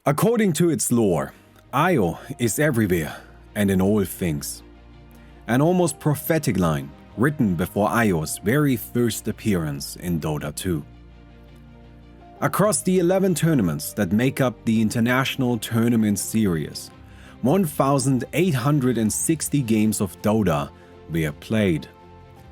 According to its lore, Io is everywhere and in all things. An almost prophetic line written before Io's very first appearance in Dota 2. Across the 11 tournaments that make up the International Tournament Series, 1,860 games of Dota were played.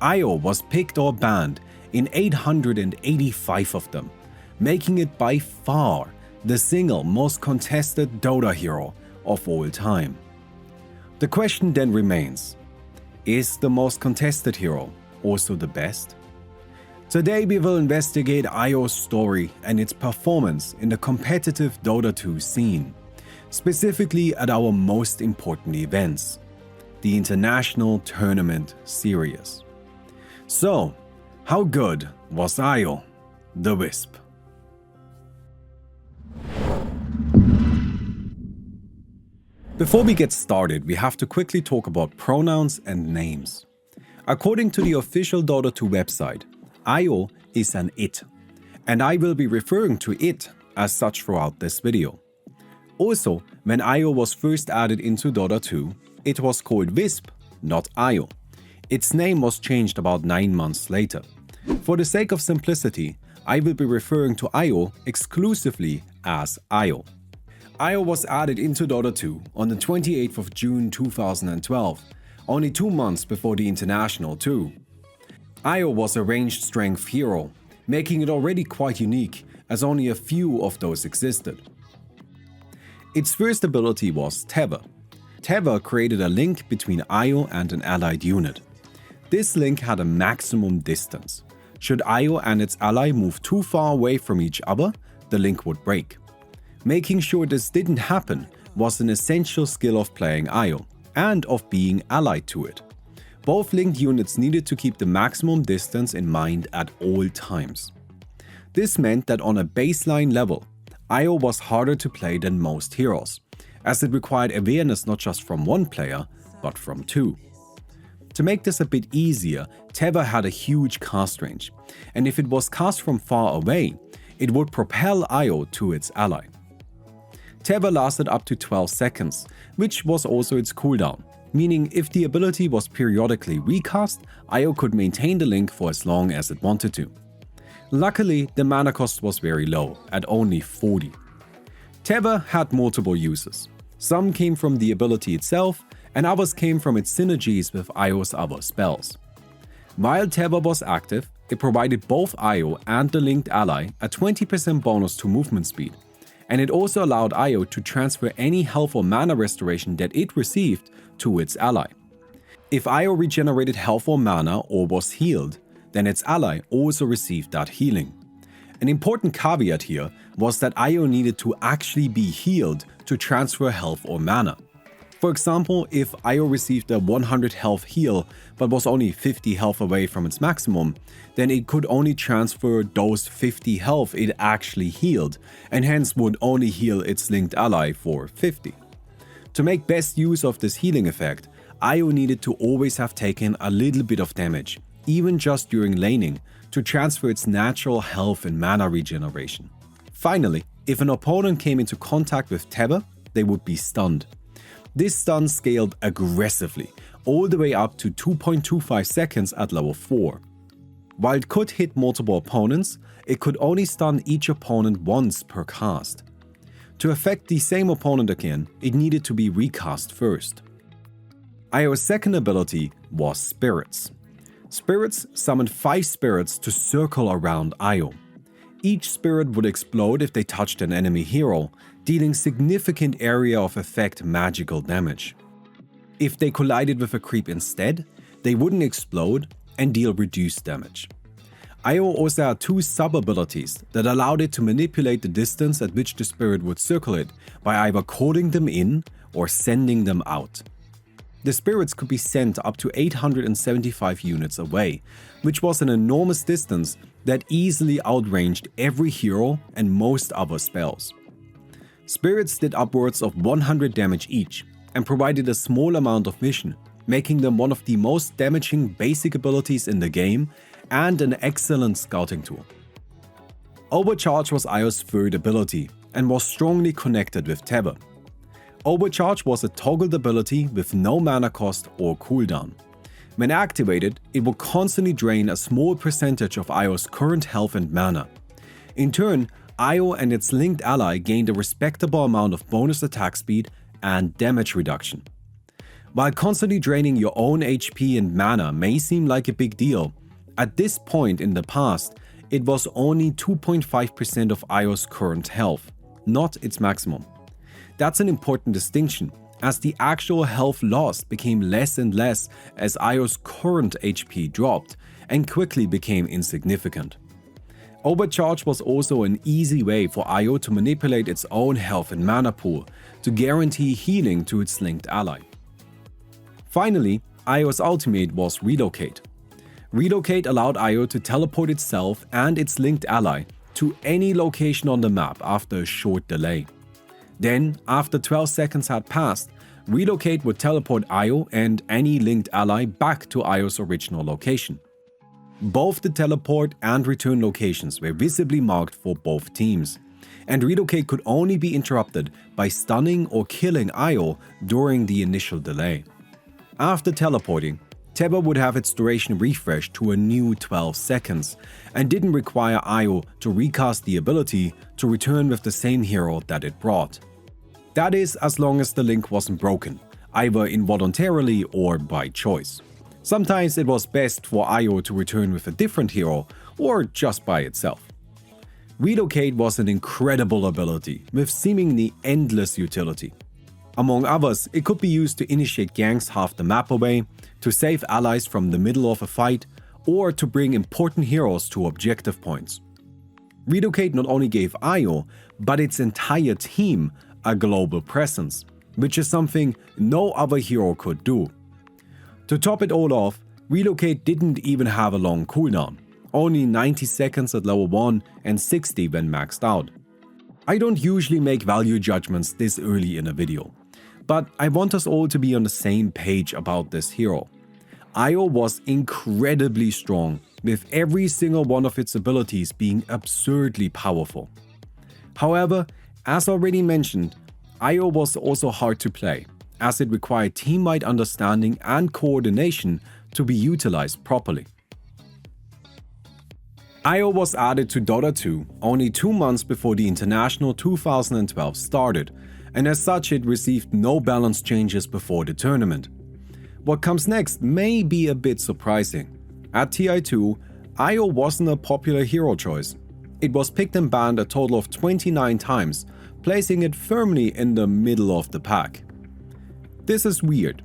Io was picked or banned in 885 of them, making it by far the single most contested Dota hero of all time. The question then remains, is the most contested hero also the best? Today we will investigate Io's story and its performance in the competitive Dota 2 scene, specifically at our most important events, the International Tournament Series. So, how good was Io, the Wisp? Before we get started, we have to quickly talk about pronouns and names. According to the official Dota 2 website, Io is an it, and I will be referring to it as such throughout this video. Also, when Io was first added into Dota 2, it was called Wisp, not Io. Its name was changed about 9 months later. For the sake of simplicity, I will be referring to Io exclusively as Io. Io was added into Dota 2 on the 28th of June 2012, only 2 months before the International 2. Io was a ranged strength hero, making it already quite unique as only a few of those existed. Its first ability was Tether. Tether created a link between Io and an allied unit. This link had a maximum distance. Should Io and its ally move too far away from each other, the link would break. Making sure this didn't happen was an essential skill of playing Io, and of being allied to it. Both linked units needed to keep the maximum distance in mind at all times. This meant that on a baseline level, Io was harder to play than most heroes, as it required awareness not just from one player, but from two. To make this a bit easier, Tether had a huge cast range, and if it was cast from far away, it would propel Io to its ally. Tether lasted up to 12 seconds, which was also its cooldown, meaning if the ability was periodically recast, Io could maintain the link for as long as it wanted to. Luckily, the mana cost was very low, at only 40. Tether had multiple uses. Some came from the ability itself, and others came from its synergies with Io's other spells. While Tether was active, it provided both Io and the linked ally a 20% bonus to movement speed, and it also allowed Io to transfer any health or mana restoration that it received to its ally. If Io regenerated health or mana or was healed, then its ally also received that healing. An important caveat here was that Io needed to actually be healed to transfer health or mana. For example, if Io received a 100 health heal but was only 50 health away from its maximum, then it could only transfer those 50 health it actually healed, and hence would only heal its linked ally for 50. To make best use of this healing effect, Io needed to always have taken a little bit of damage, even just during laning, to transfer its natural health and mana regeneration. Finally, if an opponent came into contact with Tether, they would be stunned. This stun scaled aggressively, all the way up to 2.25 seconds at level 4. While it could hit multiple opponents, it could only stun each opponent once per cast. To affect the same opponent again, it needed to be recast first. Io's second ability was Spirits. Spirits summoned 5 spirits to circle around Io. Each spirit would explode if they touched an enemy hero, dealing significant area of effect magical damage. If they collided with a creep instead, they wouldn't explode and deal reduced damage. Io also had 2 sub-abilities that allowed it to manipulate the distance at which the spirit would circle it by either calling them in or sending them out. The spirits could be sent up to 875 units away, which was an enormous distance that easily outranged every hero and most other spells. Spirits did upwards of 100 damage each and provided a small amount of vision, making them one of the most damaging basic abilities in the game and an excellent scouting tool. Overcharge was Io's third ability, and was strongly connected with Tether. Overcharge was a toggled ability with no mana cost or cooldown. When activated, it will constantly drain a small percentage of Io's current health and mana. In turn, Io and its linked ally gained a respectable amount of bonus attack speed and damage reduction. While constantly draining your own HP and mana may seem like a big deal, at this point in the past, it was only 2.5% of Io's current health, not its maximum. That's an important distinction, as the actual health lost became less and less as Io's current HP dropped and quickly became insignificant. Overcharge was also an easy way for Io to manipulate its own health and mana pool to guarantee healing to its linked ally. Finally, Io's ultimate was Relocate. Relocate allowed Io to teleport itself and its linked ally to any location on the map after a short delay. Then, after 12 seconds had passed, Relocate would teleport Io and any linked ally back to Io's original location. Both the teleport and return locations were visibly marked for both teams, and Relocate could only be interrupted by stunning or killing Io during the initial delay. After teleporting, Tether would have its duration refreshed to a new 12 seconds and didn't require Io to recast the ability to return with the same hero that it brought. That is, as long as the link wasn't broken, either involuntarily or by choice. Sometimes it was best for Io to return with a different hero or just by itself. Relocate was an incredible ability with seemingly endless utility. Among others, it could be used to initiate ganks half the map away, to save allies from the middle of a fight, or to bring important heroes to objective points. Relocate not only gave Io, but its entire team a global presence, which is something no other hero could do. To top it all off, Relocate didn't even have a long cooldown, only 90 seconds at level 1 and 60 when maxed out. I don't usually make value judgments this early in a video, but I want us all to be on the same page about this hero. Io was incredibly strong, with every single one of its abilities being absurdly powerful. However, as already mentioned, Io was also hard to play, as it required team-wide understanding and coordination to be utilized properly. Io was added to Dota 2 only 2 months before the International 2012 started, and as such it received no balance changes before the tournament. What comes next may be a bit surprising. At TI2, Io wasn't a popular hero choice. It was picked and banned a total of 29 times, placing it firmly in the middle of the pack. This is weird.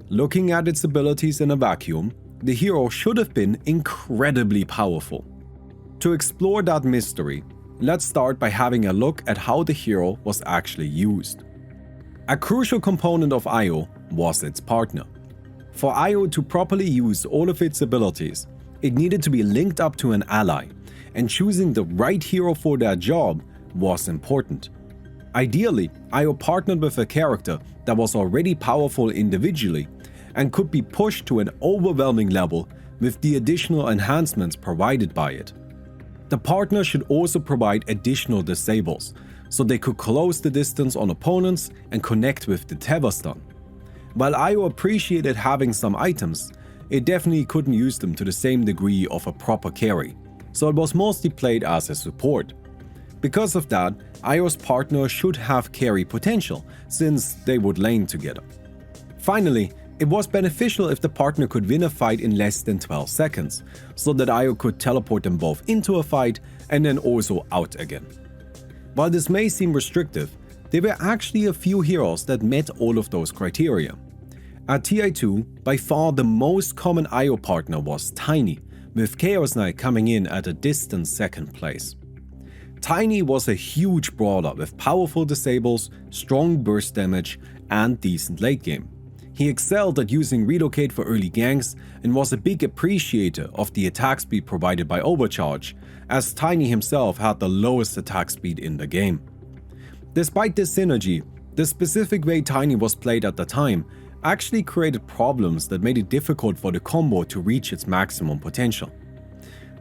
Looking at its abilities in a vacuum, the hero should have been incredibly powerful. To explore that mystery, let's start by having a look at how the hero was actually used. A crucial component of Io was its partner. For Io to properly use all of its abilities, it needed to be linked up to an ally, and choosing the right hero for that job was important. Ideally, Io partnered with a character that was already powerful individually and could be pushed to an overwhelming level with the additional enhancements provided by it. The partner should also provide additional disables, so they could close the distance on opponents and connect with the tether stun. While Io appreciated having some items, it definitely couldn't use them to the same degree of a proper carry, so it was mostly played as a support. Because of that, Io's partner should have carry potential, since they would lane together. Finally, it was beneficial if the partner could win a fight in less than 12 seconds, so that Io could teleport them both into a fight and then also out again. While this may seem restrictive, there were actually a few heroes that met all of those criteria. At TI2, by far the most common Io partner was Tiny, with Chaos Knight coming in at a distant second place. Tiny was a huge brawler with powerful disables, strong burst damage, and decent late game. He excelled at using Relocate for early ganks and was a big appreciator of the attack speed provided by Overcharge, as Tiny himself had the lowest attack speed in the game. Despite this synergy, the specific way Tiny was played at the time actually created problems that made it difficult for the combo to reach its maximum potential.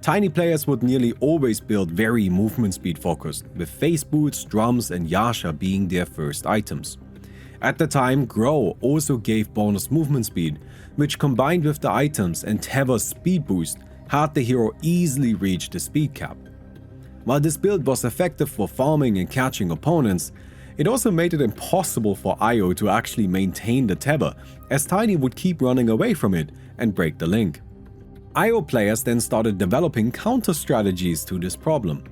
Tiny players would nearly always build very movement speed focused, with face boots, drums and Yasha being their first items. At the time, Grow also gave bonus movement speed, which combined with the items and Teva's speed boost had the hero easily reach the speed cap. While this build was effective for farming and catching opponents, it also made it impossible for Io to actually maintain the Teva, as Tiny would keep running away from it and break the link. Io players then started developing counter strategies to this problem.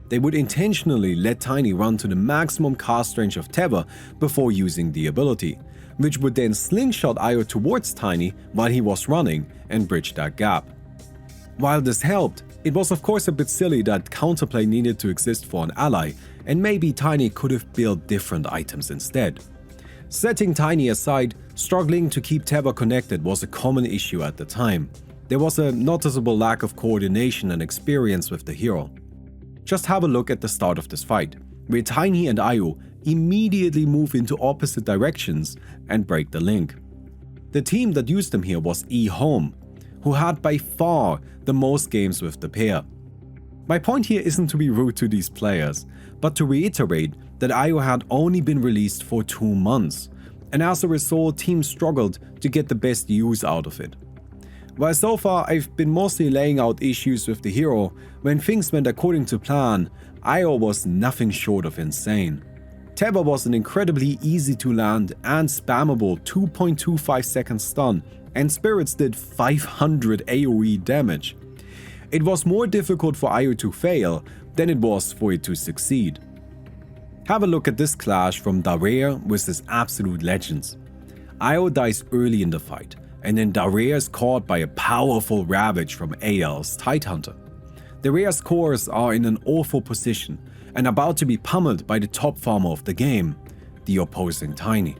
They would intentionally let Tiny run to the maximum cast range of Teva before using the ability, which would then slingshot Io towards Tiny while he was running and bridge that gap. While this helped, it was of course a bit silly that counterplay needed to exist for an ally, and maybe Tiny could have built different items instead. Setting Tiny aside, struggling to keep Teva connected was a common issue at the time. There was a noticeable lack of coordination and experience with the hero. Just have a look at the start of this fight, where Tiny and Io immediately move into opposite directions and break the link. The team that used them here was eHome, who had by far the most games with the pair. My point here isn't to be rude to these players, but to reiterate that Io had only been released for 2 months, and as a result teams struggled to get the best use out of it. While so far I've been mostly laying out issues with the hero, when things went according to plan, Io was nothing short of insane. Teva was an incredibly easy to land and spammable 2.25 second stun, and Spirits did 500 AoE damage. It was more difficult for Io to fail than it was for it to succeed. Have a look at this clash from Darrayr versus Absolute Legends. Io dies early in the fight, and then Darrayr is caught by a powerful Ravage from AL's Tidehunter. Darrayr's cores are in an awful position and about to be pummeled by the top farmer of the game, the opposing Tiny.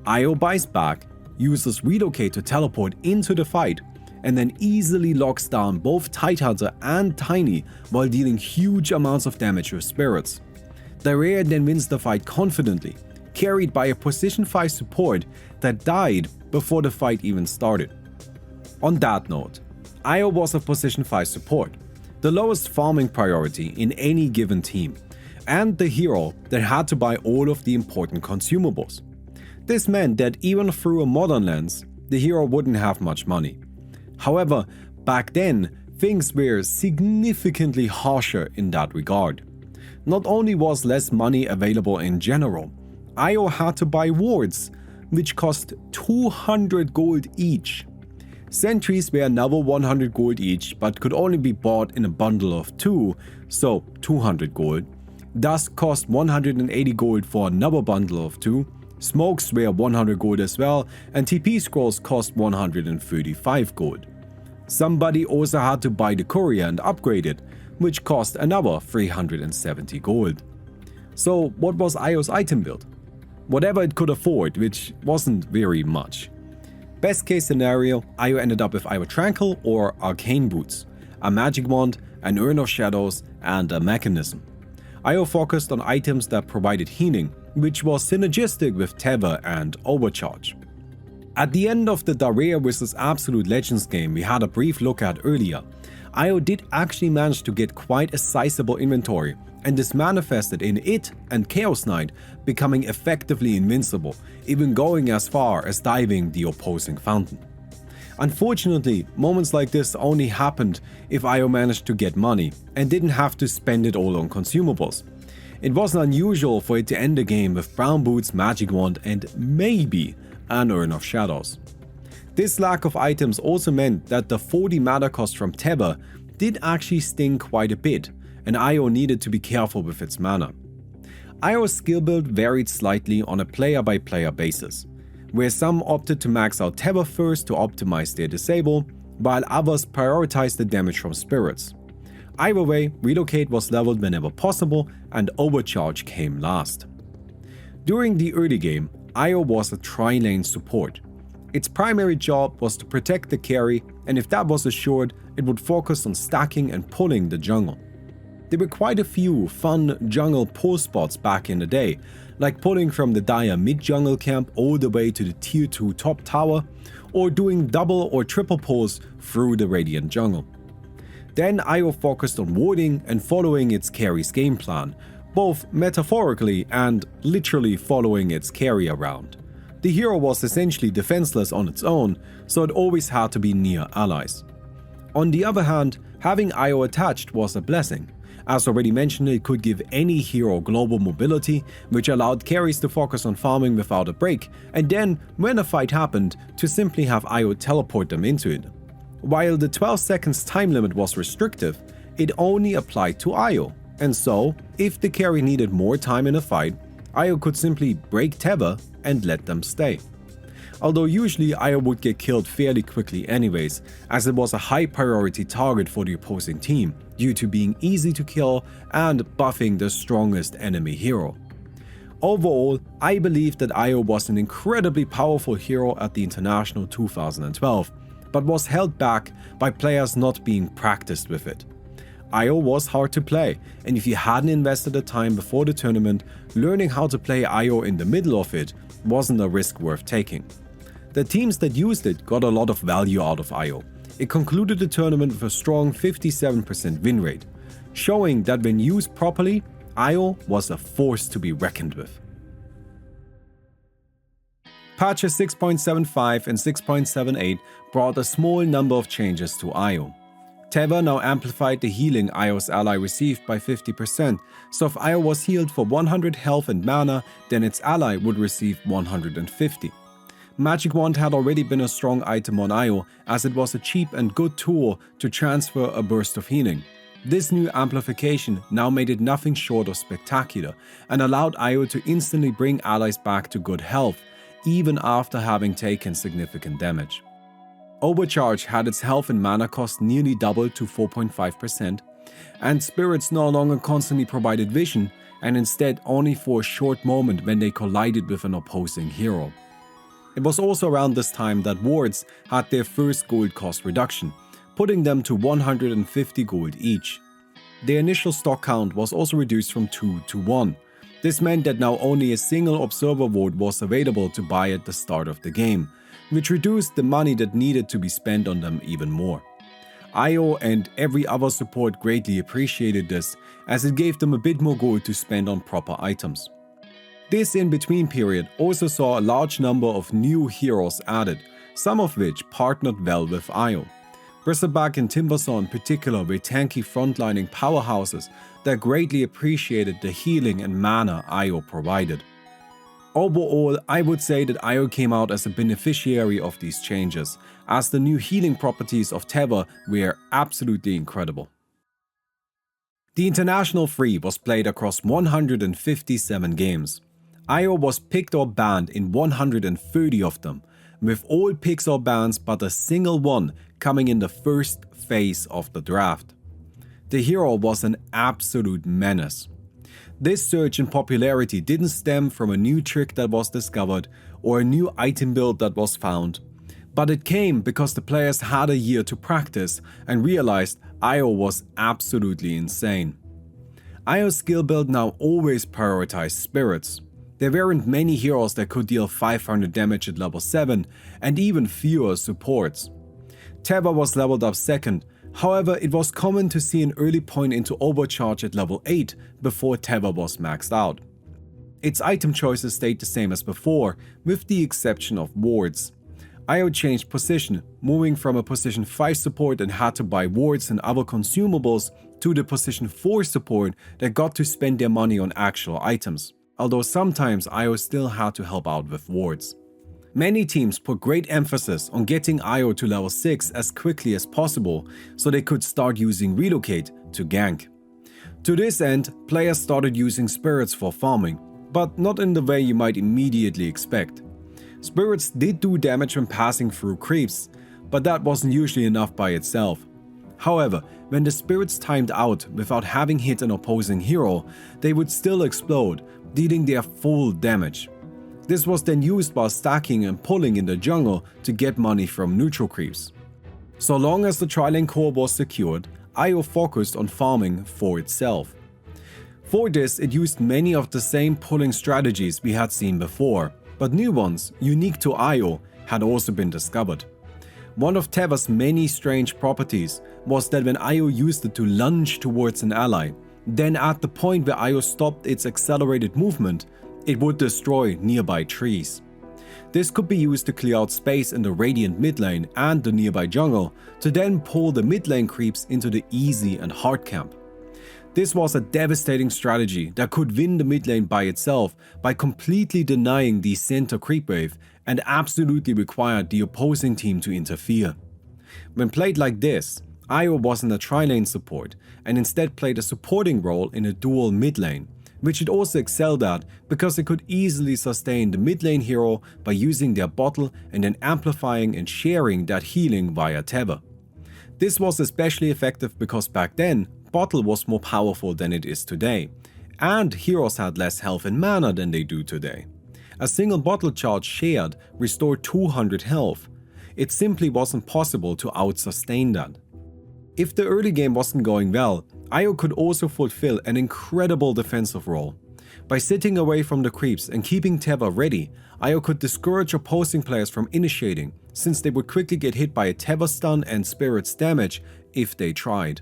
Io buys back, uses Relocate to teleport into the fight, and then easily locks down both Tidehunter and Tiny while dealing huge amounts of damage with Spirits. Darrayr then wins the fight confidently, carried by a position 5 support that died before the fight even started. On that note, Io was a position 5 support, the lowest farming priority in any given team, and the hero that had to buy all of the important consumables. This meant that even through a modern lens, the hero wouldn't have much money. However, back then, things were significantly harsher in that regard. Not only was less money available in general, Io had to buy wards, which cost 200 gold each. Sentries were another 100 gold each, but could only be bought in a bundle of 2, so 200 gold. Dust cost 180 gold for another bundle of 2, smokes were 100 gold as well, and TP scrolls cost 135 gold. Somebody also had to buy the courier and upgrade it, which cost another 370 gold. So what was Io's item build? Whatever it could afford, which wasn't very much. Best case scenario, Io ended up with either Tranquil or Arcane Boots, a Magic Wand, an Urn of Shadows, and a Mechanism. Io focused on items that provided healing, which was synergistic with Teva and Overcharge. At the end of the Darrayr vs Absolute Legends game we had a brief look at earlier, Io did actually manage to get quite a sizable inventory, and this manifested in it and Chaos Knight becoming effectively invincible, even going as far as diving the opposing fountain. Unfortunately, moments like this only happened if Io managed to get money and didn't have to spend it all on consumables. It wasn't unusual for it to end the game with Brown Boots, Magic Wand, and maybe an Urn of Shadows. This lack of items also meant that the 40 mana cost from Teva did actually sting quite a bit, and Io needed to be careful with its mana. Io's skill build varied slightly on a player-by-player basis, where some opted to max out Teva first to optimize their disable, while others prioritized the damage from Spirits. Either way, Relocate was leveled whenever possible, and Overcharge came last. During the early game, Io was a tri-lane support. Its primary job was to protect the carry, and if that was assured, it would focus on stacking and pulling the jungle. There were quite a few fun jungle pull spots back in the day, like pulling from the Dire mid-jungle camp all the way to the tier 2 top tower, or doing double or triple pulls through the Radiant jungle. Then Io focused on warding and following its carry's game plan, both metaphorically and literally following its carry around. The hero was essentially defenseless on its own, so it always had to be near allies. On the other hand, having Io attached was a blessing. As already mentioned, it could give any hero global mobility, which allowed carries to focus on farming without a break, and then, when a fight happened, to simply have Io teleport them into it. While the 12 seconds time limit was restrictive, it only applied to Io, and so, if the carry needed more time in a fight, Io could simply break tether and let them stay. Although usually Io would get killed fairly quickly anyways, as it was a high priority target for the opposing team, due to being easy to kill and buffing the strongest enemy hero. Overall, I believe that Io was an incredibly powerful hero at the International 2012, but was held back by players not being practiced with it. Io was hard to play, and if you hadn't invested the time before the tournament, learning how to play Io in the middle of it wasn't a risk worth taking. The teams that used it got a lot of value out of Io. It concluded the tournament with a strong 57% win rate, showing that when used properly, Io was a force to be reckoned with. Patches 6.75 and 6.78 brought a small number of changes to Io. Tether now amplified the healing Io's ally received by 50%, so if Io was healed for 100 health and mana, then its ally would receive 150. Magic Wand had already been a strong item on Io, as it was a cheap and good tool to transfer a burst of healing. This new amplification now made it nothing short of spectacular, and allowed Io to instantly bring allies back to good health, even after having taken significant damage. Overcharge had its health and mana cost nearly doubled to 4.5%, and spirits no longer constantly provided vision, and instead only for a short moment when they collided with an opposing hero. It was also around this time that wards had their first gold cost reduction, putting them to 150 gold each. Their initial stock count was also reduced from 2 to 1. This meant that now only a single observer ward was available to buy at the start of the game, which reduced the money that needed to be spent on them even more. Io and every other support greatly appreciated this, as it gave them a bit more gold to spend on proper items. This in-between period also saw a large number of new heroes added, some of which partnered well with Io. Bristleback and Timbersaw in particular were tanky frontlining powerhouses that greatly appreciated the healing and mana Io provided. Overall, I would say that Io came out as a beneficiary of these changes, as the new healing properties of Tether were absolutely incredible. The International 3 was played across 157 games. Io was picked or banned in 130 of them, with all picks or bans but a single one coming in the first phase of the draft. The hero was an absolute menace. This surge in popularity didn't stem from a new trick that was discovered or a new item build that was found, but it came because the players had a year to practice and realized Io was absolutely insane. Io's skill build now always prioritized spirits. There weren't many heroes that could deal 500 damage at level 7 and even fewer supports. Tether was leveled up second. However, it was common to see an early point into overcharge at level 8 before Tether was maxed out. Its item choices stayed the same as before, with the exception of wards. Io changed position, moving from a position 5 support and had to buy wards and other consumables to the position 4 support that got to spend their money on actual items, although sometimes Io still had to help out with wards. Many teams put great emphasis on getting Io to level 6 as quickly as possible so they could start using Relocate to gank. To this end, players started using spirits for farming, but not in the way you might immediately expect. Spirits did do damage when passing through creeps, but that wasn't usually enough by itself. However, when the spirits timed out without having hit an opposing hero, they would still explode, dealing their full damage. This was then used while stacking and pulling in the jungle to get money from neutral creeps. So long as the Tri-Lane core was secured, Io focused on farming for itself. For this, it used many of the same pulling strategies we had seen before, but new ones, unique to Io, had also been discovered. One of Teva's many strange properties was that when Io used it to lunge towards an ally, then at the point where Io stopped its accelerated movement, it would destroy nearby trees. This could be used to clear out space in the Radiant mid lane and the nearby jungle to then pull the mid lane creeps into the easy and hard camp. This was a devastating strategy that could win the mid lane by itself by completely denying the center creep wave and absolutely required the opposing team to interfere. When played like this, Io wasn't a tri-lane support and instead played a supporting role in a dual mid lane, which it also excelled at because it could easily sustain the mid lane hero by using their bottle and then amplifying and sharing that healing via Teva. This was especially effective because back then, bottle was more powerful than it is today, and heroes had less health and mana than they do today. A single bottle charge shared restored 200 health. It simply wasn't possible to out-sustain that. If the early game wasn't going well, Io could also fulfill an incredible defensive role. By sitting away from the creeps and keeping Teva ready, Io could discourage opposing players from initiating, since they would quickly get hit by a Teva stun and Spirit's damage if they tried.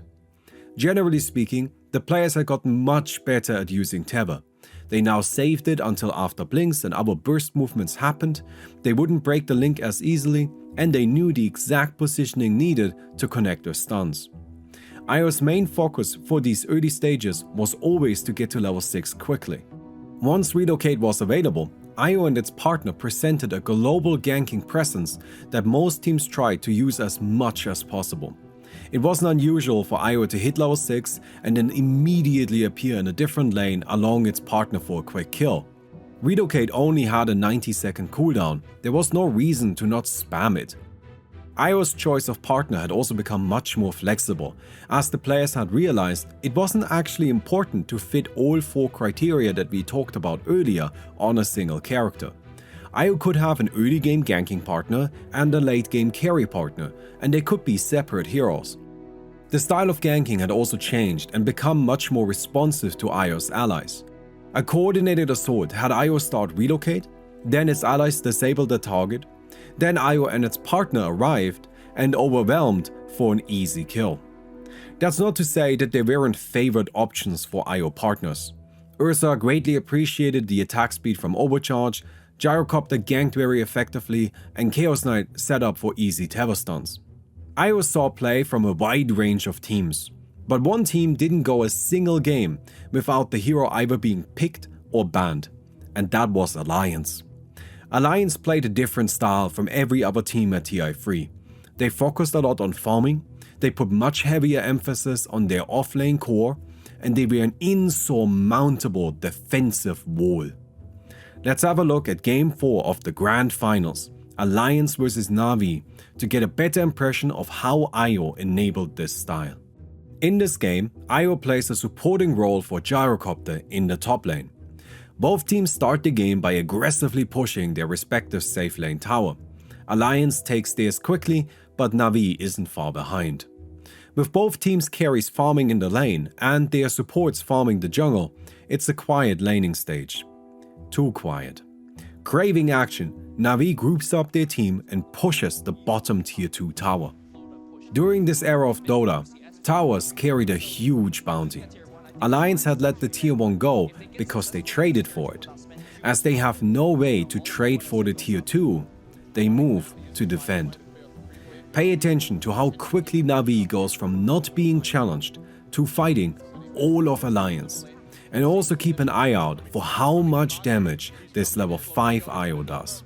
Generally speaking, the players had gotten much better at using Teva. They now saved it until after blinks and other burst movements happened, they wouldn't break the link as easily, and they knew the exact positioning needed to connect their stuns. Io's main focus for these early stages was always to get to level 6 quickly. Once Relocate was available, Io and its partner presented a global ganking presence that most teams tried to use as much as possible. It wasn't unusual for Io to hit level 6 and then immediately appear in a different lane along its partner for a quick kill. Relocate only had a 90-second cooldown, there was no reason to not spam it. Io's choice of partner had also become much more flexible, as the players had realized it wasn't actually important to fit all 4 criteria that we talked about earlier on a single character. Io could have an early game ganking partner and a late game carry partner, and they could be separate heroes. The style of ganking had also changed and become much more responsive to Io's allies. A coordinated assault had Io start Relocate, then its allies disabled the target, then Io and its partner arrived and overwhelmed for an easy kill. That's not to say that there weren't favored options for Io partners. Ursa greatly appreciated the attack speed from Overcharge, Gyrocopter ganked very effectively, and Chaos Knight set up for easy Teva stuns. Io saw play from a wide range of teams, but one team didn't go a single game without the hero either being picked or banned, and that was Alliance. Alliance played a different style from every other team at TI3. They focused a lot on farming, they put much heavier emphasis on their off-lane core, and they were an insurmountable defensive wall. Let's have a look at Game 4 of the Grand Finals, Alliance vs Na'Vi, to get a better impression of how Io enabled this style. In this game, Io plays a supporting role for Gyrocopter in the top lane. Both teams start the game by aggressively pushing their respective safe lane tower. Alliance takes theirs quickly, but Na'Vi isn't far behind. With both teams' carries farming in the lane and their supports farming the jungle, it's a quiet laning stage. Too quiet. Craving action, Na'Vi groups up their team and pushes the bottom tier 2 tower. During this era of Dota, towers carried a huge bounty. Alliance had let the tier 1 go because they traded for it. As they have no way to trade for the tier 2, they move to defend. Pay attention to how quickly Na'Vi goes from not being challenged to fighting all of Alliance. And also keep an eye out for how much damage this level 5 Io does.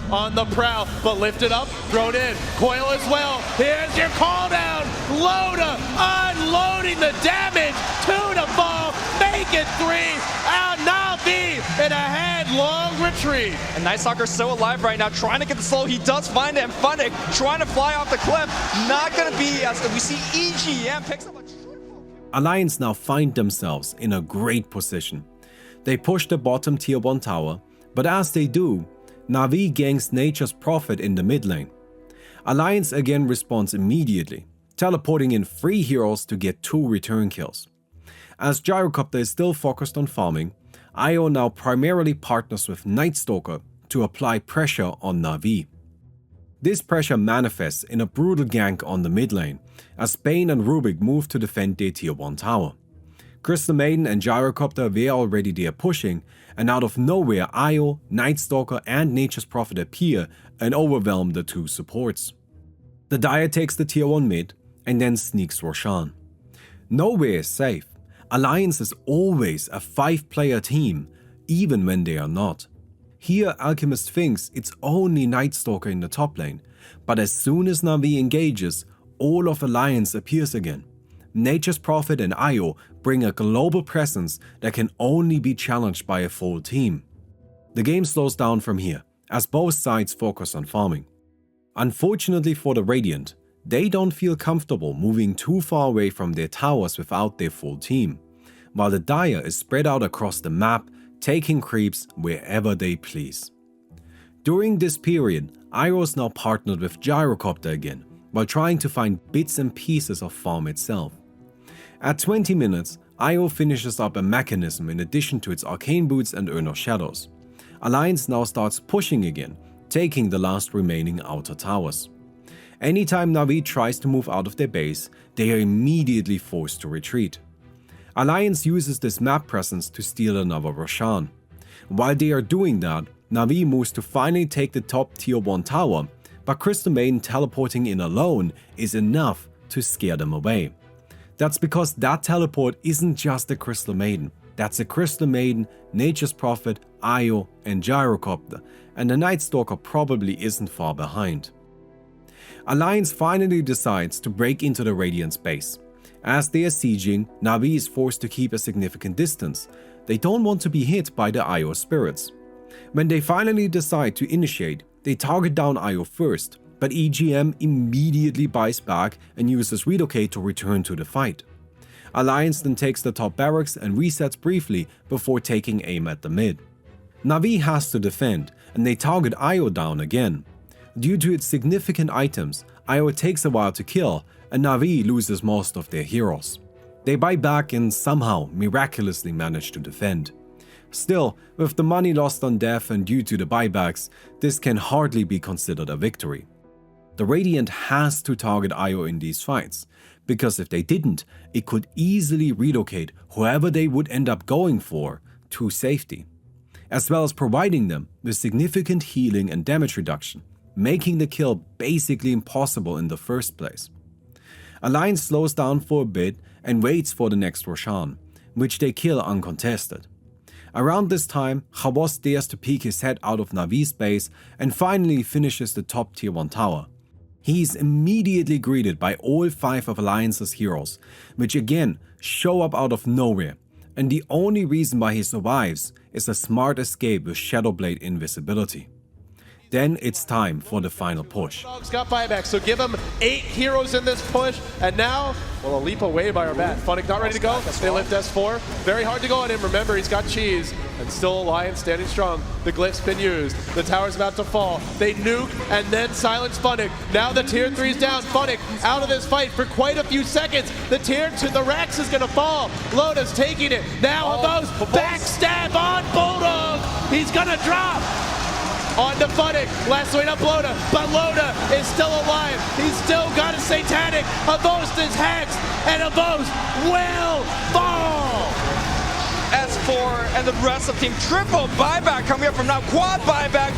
On the prowl, but lifted up, thrown in, coil as well. Here's your call down. Loda unloading the damage. 2 to fall, make it 3. Out Na'Vi in a headlong retreat. And Night Stalker's so alive right now, trying to get the slow. He does find it, and Funnick trying to fly off the cliff. Not gonna be as we see EGM picks up a Alliance now find themselves in a great position. They push the bottom tier 1 tower, but as they do, Na'Vi ganks Nature's Prophet in the mid lane. Alliance again responds immediately, teleporting in 3 heroes to get 2 return kills. As Gyrocopter is still focused on farming, Io now primarily partners with Night Stalker to apply pressure on Na'Vi. This pressure manifests in a brutal gank on the mid lane, as Bane and Rubik move to defend their tier 1 tower. Crystal Maiden and Gyrocopter were already there pushing, and out of nowhere Io, Night Stalker and Nature's Prophet appear and overwhelm the two supports. The Dire takes the tier 1 mid and then sneaks Roshan. Nowhere is safe. Alliance is always a 5-player team, even when they are not. Here Alchemist thinks it's only Night Stalker in the top lane, but as soon as Na'Vi engages, all of Alliance appears again. Nature's Prophet and Io bring a global presence that can only be challenged by a full team. The game slows down from here, as both sides focus on farming. Unfortunately for the Radiant, they don't feel comfortable moving too far away from their towers without their full team, while the Dire is spread out across the map, taking creeps wherever they please. During this period, Io is now partnered with Gyrocopter again, while trying to find bits and pieces of farm itself. At 20 minutes, Io finishes up a mechanism in addition to its arcane boots and Urn of Shadows. Alliance now starts pushing again, taking the last remaining outer towers. Anytime Na'Vi tries to move out of their base, they are immediately forced to retreat. Alliance uses this map presence to steal another Roshan. While they are doing that, Na'Vi moves to finally take the top tier 1 tower, but Crystal Maiden teleporting in alone is enough to scare them away. That's because that teleport isn't just a Crystal Maiden. That's a Crystal Maiden, Nature's Prophet, Io and Gyrocopter, and the Night Stalker probably isn't far behind. Alliance finally decides to break into the Radiant's base. As they are sieging, Na'Vi is forced to keep a significant distance. They don't want to be hit by the Io spirits. When they finally decide to initiate, they target down Io first, but EGM immediately buys back and uses Relocate to return to the fight. Alliance then takes the top barracks and resets briefly before taking aim at the mid. Na'Vi has to defend, and they target Io down again. Due to its significant items, Io takes a while to kill, and Na'Vi loses most of their heroes. They buy back and somehow miraculously manage to defend. Still, with the money lost on death and due to the buybacks, this can hardly be considered a victory. The Radiant has to target Io in these fights, because if they didn't, it could easily relocate whoever they would end up going for to safety, as well as providing them with significant healing and damage reduction, making the kill basically impossible in the first place. Alliance slows down for a bit and waits for the next Roshan, which they kill uncontested. Around this time, Khawas dares to peek his head out of Na'Vi's base and finally finishes the top tier 1 tower. He is immediately greeted by all 5 of Alliance's heroes, which again show up out of nowhere, and the only reason why he survives is a smart escape with Shadowblade invisibility. Then it's time for the final push. Dog's got buyback, so give him 8 heroes in this push, and now, well, a leap away by our bat. Funnick not ready to go, they lift S4. Very hard to go on him, remember he's got cheese, and still Alliance standing strong. The glyph's been used, the tower's about to fall. They nuke, and then silence Funnick. Now the tier 3's down, Funnick out of this fight for quite a few seconds. The tier 2, the Rex is gonna fall. Loda's taking it, now Havos, backstab on Bulldog. He's gonna drop. On to Funnick, last way up Loda, but Loda is still alive. He's still got a Satanic. Havos is hexed, and Havos will fall. S4 and the rest of team triple buyback coming up from now. Quad buyback.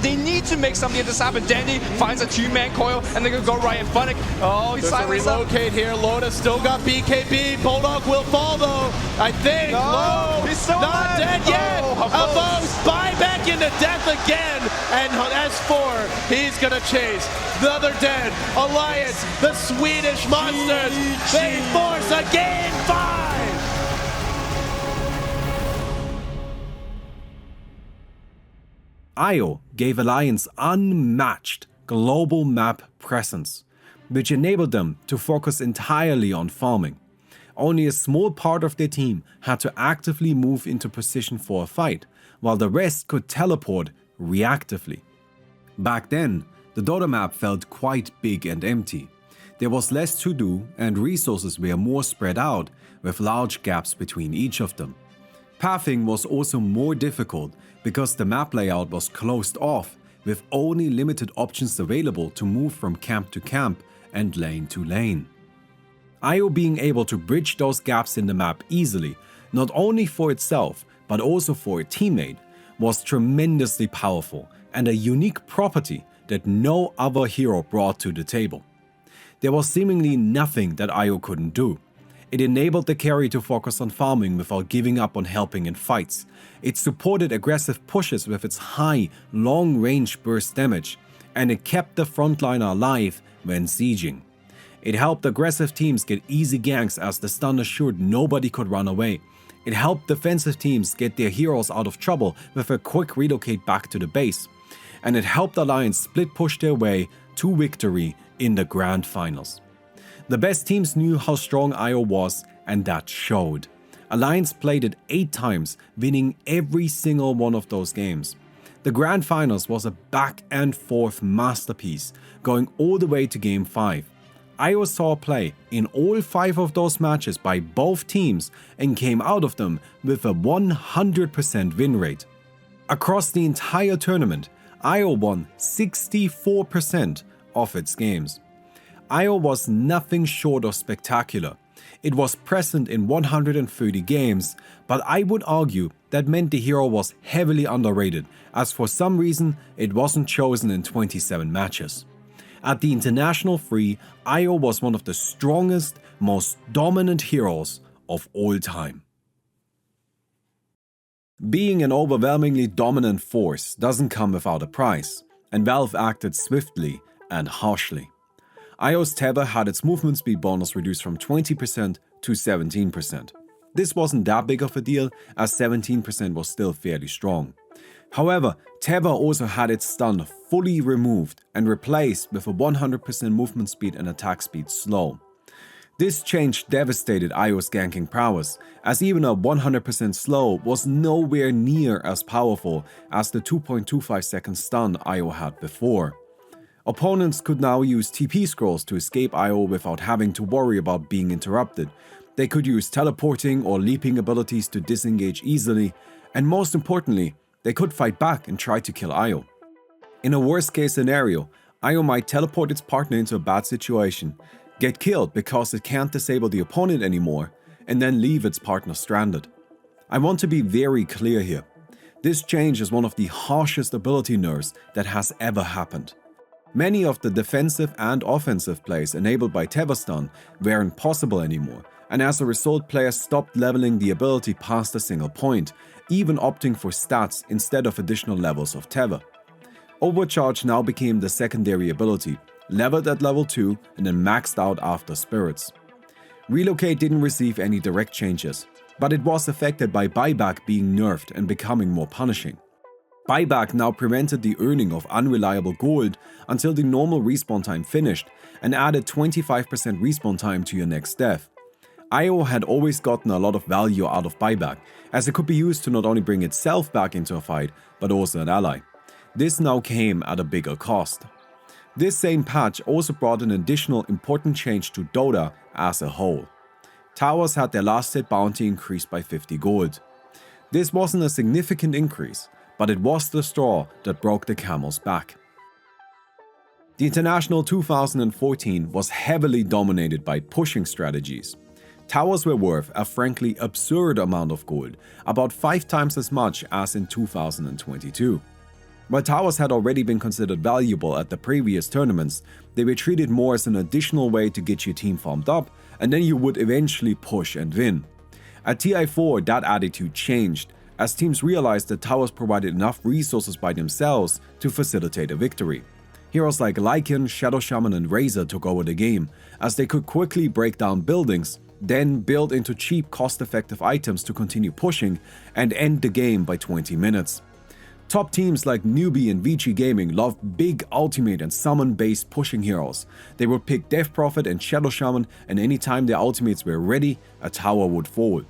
They need to make something of this happen. Dandy finds a 2-man coil and they're gonna go right in Funnick. Oh, he's silenced up. Relocate here. Loda still got BKB. Bulldog will fall though. I think. No, he's still not alive. dead yet. Havos buyback into death again, and S4 he's gonna chase. The other dead. Alliance, the Swedish monsters. They force a game 5. Io gave Alliance unmatched global map presence, which enabled them to focus entirely on farming. Only a small part of their team had to actively move into position for a fight, while the rest could teleport reactively. Back then, the Dota map felt quite big and empty. There was less to do and resources were more spread out, with large gaps between each of them. Pathing was also more difficult because the map layout was closed off, with only limited options available to move from camp to camp and lane to lane. IO being able to bridge those gaps in the map easily, not only for itself but also for a teammate, was tremendously powerful and a unique property that no other hero brought to the table. There was seemingly nothing that IO couldn't do. It enabled the carry to focus on farming without giving up on helping in fights. It supported aggressive pushes with its high, long-range burst damage, and it kept the frontliner alive when sieging. It helped aggressive teams get easy ganks as the stun assured nobody could run away. It helped defensive teams get their heroes out of trouble with a quick relocate back to the base. And it helped Alliance split push their way to victory in the Grand Finals. The best teams knew how strong IO was, and that showed. Alliance played it 8 times, winning every single one of those games. The Grand Finals was a back and forth masterpiece, going all the way to Game 5. IO saw play in all 5 of those matches by both teams and came out of them with a 100% win rate. Across the entire tournament, IO won 64% of its games. IO was nothing short of spectacular. It was present in 130 games, but I would argue that meant the hero was heavily underrated, as for some reason it wasn't chosen in 27 matches. At the International 3, IO was one of the strongest, most dominant heroes of all time. Being an overwhelmingly dominant force doesn't come without a price, and Valve acted swiftly and harshly. IO's tether had its movement speed bonus reduced from 20% to 17%. This wasn't that big of a deal, as 17% was still fairly strong. However, tether also had its stun fully removed and replaced with a 100% movement speed and attack speed slow. This change devastated IO's ganking prowess, as even a 100% slow was nowhere near as powerful as the 2.25 second stun IO had before. Opponents could now use TP scrolls to escape IO without having to worry about being interrupted. They could use teleporting or leaping abilities to disengage easily, and most importantly, they could fight back and try to kill IO. In a worst case scenario, IO might teleport its partner into a bad situation, get killed because it can't disable the opponent anymore, and then leave its partner stranded. I want to be very clear here. This change is one of the harshest ability nerfs that has ever happened. Many of the defensive and offensive plays enabled by tether stun weren't possible anymore, and as a result players stopped leveling the ability past a single point, even opting for stats instead of additional levels of tether. Overcharge now became the secondary ability, leveled at level 2 and then maxed out after spirits. Relocate didn't receive any direct changes, but it was affected by buyback being nerfed and becoming more punishing. Buyback now prevented the earning of unreliable gold until the normal respawn time finished and added 25% respawn time to your next death. IO had always gotten a lot of value out of buyback, as it could be used to not only bring itself back into a fight, but also an ally. This now came at a bigger cost. This same patch also brought an additional important change to Dota as a whole. Towers had their last hit bounty increased by 50 gold. This wasn't a significant increase, but it was the straw that broke the camel's back. The International 2014 was heavily dominated by pushing strategies. Towers were worth a frankly absurd amount of gold, about 5 times as much as in 2022. While towers had already been considered valuable at the previous tournaments, they were treated more as an additional way to get your team farmed up, and then you would eventually push and win. At TI4, that attitude changed, as teams realized that towers provided enough resources by themselves to facilitate a victory. Heroes like Lycan, Shadow Shaman and Razor took over the game, as they could quickly break down buildings, then build into cheap cost-effective items to continue pushing and end the game by 20 minutes. Top teams like Newbie and VG Gaming loved big ultimate and summon-based pushing heroes. They would pick Death Prophet and Shadow Shaman, and anytime their ultimates were ready, a tower would fall.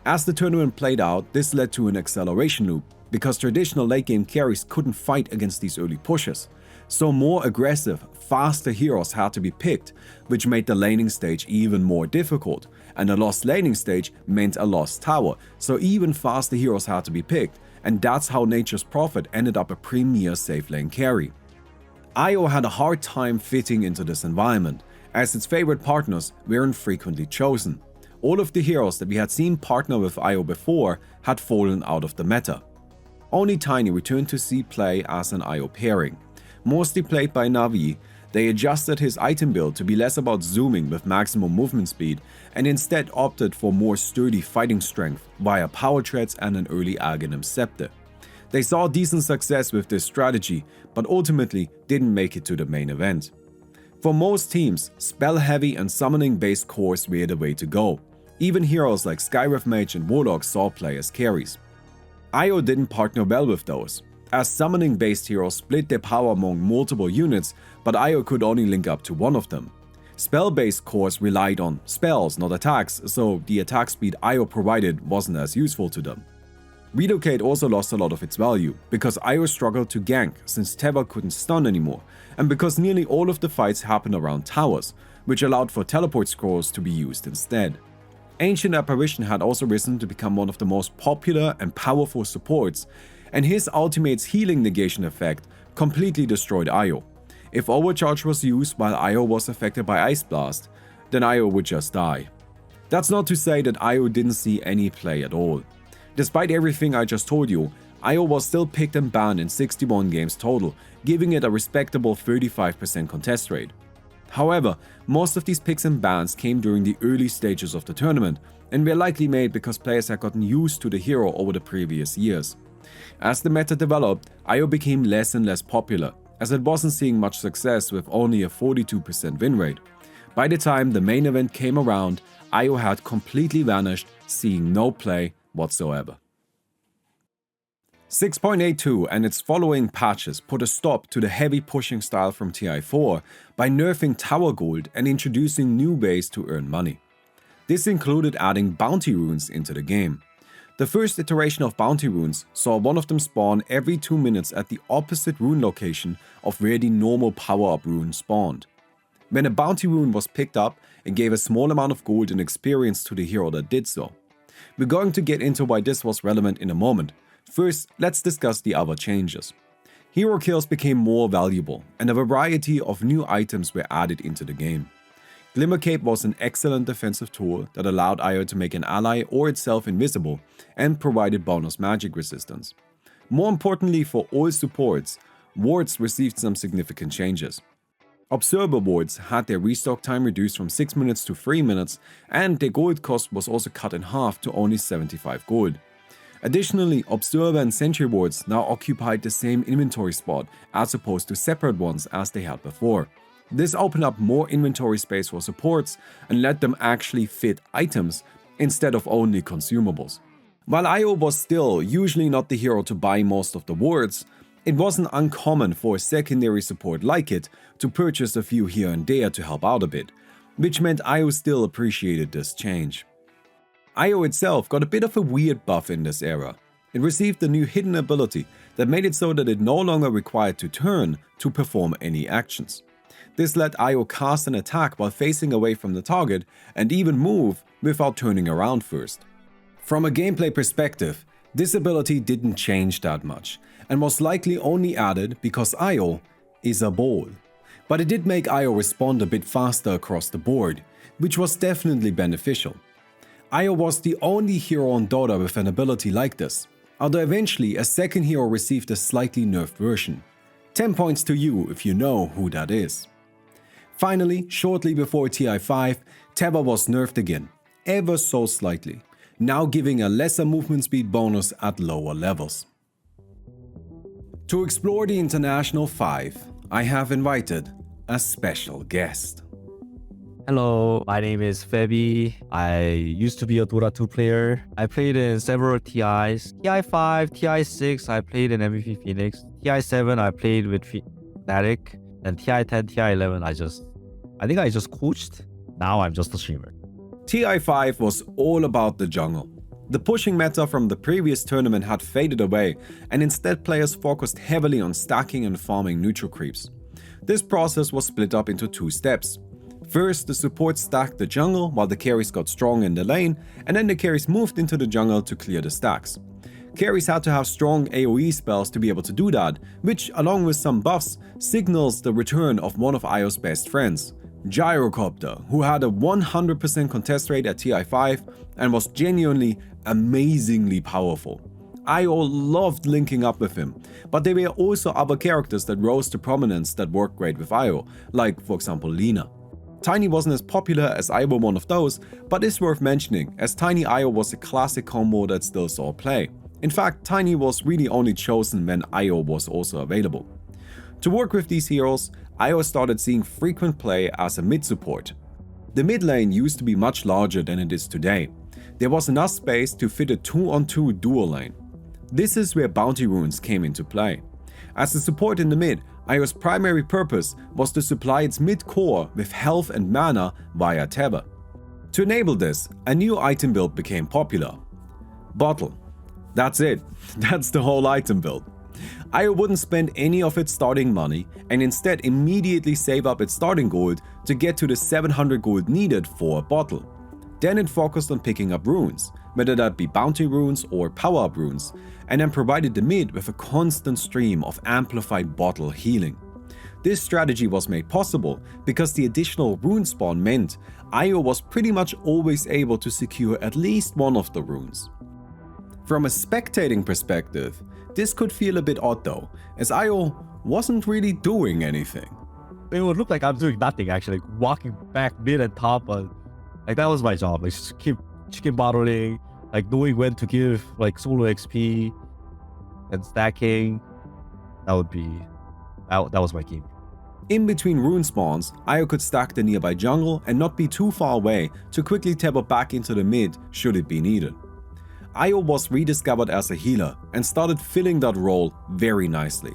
As the tournament played out, this led to an acceleration loop, because traditional late-game carries couldn't fight against these early pushes. So more aggressive, faster heroes had to be picked, which made the laning stage even more difficult. And a lost laning stage meant a lost tower, so even faster heroes had to be picked. and that's how Nature's Prophet ended up a premier safe lane carry. Io had a hard time fitting into this environment, as its favorite partners weren't frequently chosen. All of the heroes that we had seen partner with Io before had fallen out of the meta. Only Tiny returned to see play as an Io pairing. Mostly played by Na'Vi, they adjusted his item build to be less about zooming with maximum movement speed and instead opted for more sturdy fighting strength via power treads and an early Aghanim Scepter. They saw decent success with this strategy, but ultimately didn't make it to the main event. For most teams, spell-heavy and summoning-based cores were the way to go. Even heroes like Skywrath Mage and Warlock saw play as carries. Io didn't partner well with those, as summoning-based heroes split their power among multiple units, but Io could only link up to one of them. Spell-based cores relied on spells, not attacks, so the attack speed Io provided wasn't as useful to them. Relocate also lost a lot of its value, because Io struggled to gank since Teva couldn't stun anymore, and because nearly all of the fights happened around towers, which allowed for teleport scrolls to be used instead. Ancient Apparition had also risen to become one of the most popular and powerful supports, and his ultimate's healing negation effect completely destroyed Io. If Overcharge was used while Io was affected by Ice Blast, then Io would just die. That's not to say that Io didn't see any play at all. Despite everything I just told you, Io was still picked and banned in 61 games total, giving it a respectable 35% contest rate. However, most of these picks and bans came during the early stages of the tournament, and were likely made because players had gotten used to the hero over the previous years. As the meta developed, Io became less and less popular, as it wasn't seeing much success with only a 42% win rate. By the time the main event came around, Io had completely vanished, seeing no play whatsoever. 6.82 and its following patches put a stop to the heavy pushing style from TI4 by nerfing Tower Gold and introducing new ways to earn money. This included adding bounty runes into the game. The first iteration of bounty runes saw one of them spawn every 2 minutes at the opposite rune location of where the normal power-up rune spawned. When a bounty rune was picked up, it gave a small amount of gold and experience to the hero that did so. We're going to get into why this was relevant in a moment. First, let's discuss the other changes. Hero kills became more valuable, and a variety of new items were added into the game. Glimmer Cape was an excellent defensive tool that allowed Io to make an ally or itself invisible, and provided bonus magic resistance. More importantly for all supports, wards received some significant changes. Observer wards had their restock time reduced from 6 minutes to 3 minutes, and their gold cost was also cut in half to only 75 gold. Additionally, Observer and Sentry wards now occupied the same inventory spot as opposed to separate ones as they had before. This opened up more inventory space for supports and let them actually fit items instead of only consumables. While Io was still usually not the hero to buy most of the wards, it wasn't uncommon for a secondary support like it to purchase a few here and there to help out a bit, which meant Io still appreciated this change. Io itself got a bit of a weird buff in this era. It received a new hidden ability that made it so that it no longer required to turn to perform any actions. This let Io cast an attack while facing away from the target and even move without turning around first. From a gameplay perspective, this ability didn't change that much, and was likely only added because Io is a ball. But it did make Io respond a bit faster across the board, which was definitely beneficial. Io was the only hero on Dota with an ability like this, although eventually a second hero received a slightly nerfed version. 10 points to you if you know who that is. Finally, shortly before TI5, Teva was nerfed again, ever so slightly, now giving a lesser movement speed bonus at lower levels. To explore the International 5, I have invited a special guest. Hello, my name is Febby. I used to be a Dota 2 player. I played in several TIs. TI5, TI6, I played in MVP Phoenix. TI7, I played with Fnatic. And TI10, TI11, I think I just coached. Now I'm just a streamer. TI5 was all about the jungle. The pushing meta from the previous tournament had faded away, and instead players focused heavily on stacking and farming neutral creeps. This process was split up into 2 steps. First, the supports stacked the jungle while the carries got strong in the lane, and then the carries moved into the jungle to clear the stacks. Carries had to have strong AoE spells to be able to do that, which, along with some buffs, signals the return of one of Io's best friends, Gyrocopter, who had a 100% contest rate at TI5 and was genuinely amazingly powerful. Io loved linking up with him, but there were also other characters that rose to prominence that worked great with Io, like for example Lina. Tiny wasn't as popular as Io were one of those, but is worth mentioning as Tiny Io was a classic combo that still saw play. In fact, Tiny was really only chosen when Io was also available. To work with these heroes, Io started seeing frequent play as a mid support. The mid lane used to be much larger than it is today. There was enough space to fit a 2-on-2 dual lane. This is where bounty runes came into play. As a support in the mid, Io's primary purpose was to supply its mid core with health and mana via tether. To enable this, a new item build became popular. Bottle. That's it. That's the whole item build. Io wouldn't spend any of its starting money and instead immediately save up its starting gold to get to the 700 gold needed for a bottle. Then it focused on picking up runes, whether that be bounty runes or power-up runes, and then provided the mid with a constant stream of amplified bottle healing. This strategy was made possible because the additional rune spawn meant Io was pretty much always able to secure at least one of the runes. From a spectating perspective, this could feel a bit odd though, as Io wasn't really doing anything. It would look like I'm doing nothing actually, like walking back mid and top, but like that was my job, like just keep chicken bottling, like knowing when to give like solo XP and stacking. That was my game. In between rune spawns, Io could stack the nearby jungle and not be too far away to quickly tether back into the mid should it be needed. Io was rediscovered as a healer and started filling that role very nicely.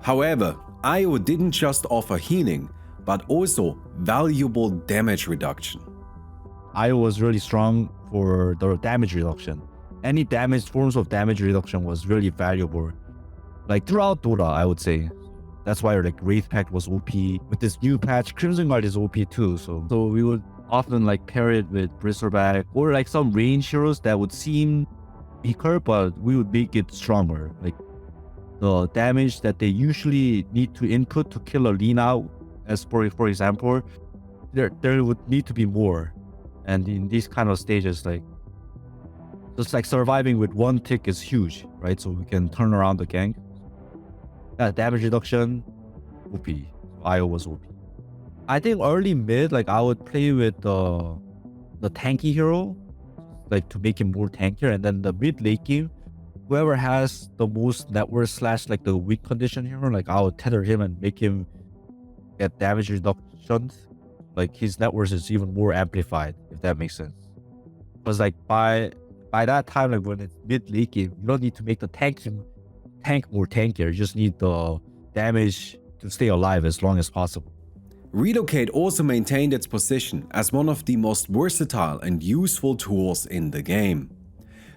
However, Io didn't just offer healing, but also valuable damage reduction. Io was really strong for the damage reduction. Any forms of damage reduction was really valuable. Like throughout Dota, I would say. That's why like Wraith Pact was OP. With this new patch, Crimson Guard is OP too. So we would often like pair it with Bristleback or like some range heroes that would seem weaker, but we would make it stronger. Like the damage that they usually need to input to kill a Lina, as for example, there would need to be more. And in these kind of stages, like just like surviving with one tick is huge, right? So we can turn around the gank. Yeah, damage reduction, OP. Io was OP. I think early mid, like I would play with the tanky hero, like to make him more tankier, and then the mid late game, whoever has the most network / like the weak condition hero, like I would tether him and make him get damage reductions. Like his network is even more amplified, if that makes sense. Because like by that time, like when it's mid late game, you don't need to make the tank more tankier. You just need the damage to stay alive as long as possible. Relocate also maintained its position as one of the most versatile and useful tools in the game.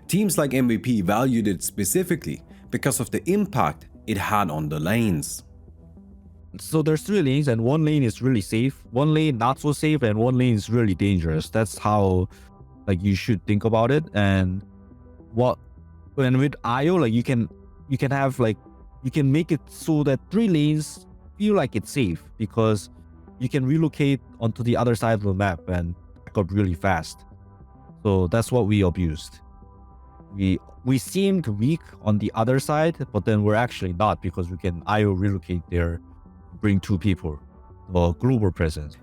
Teams like MVP valued it specifically because of the impact it had on the lanes. So there's 3 lanes and 1 lane is really safe, 1 lane not so safe, and 1 lane is really dangerous. That's how like you should think about it. And with Io, like you can have like you can make it so that 3 lanes feel like it's safe because you can relocate onto the other side of the map and back up really fast. So that's what we abused. We seemed weak on the other side, but then we're actually not because we can IO relocate there, bring 2 people, the global presence.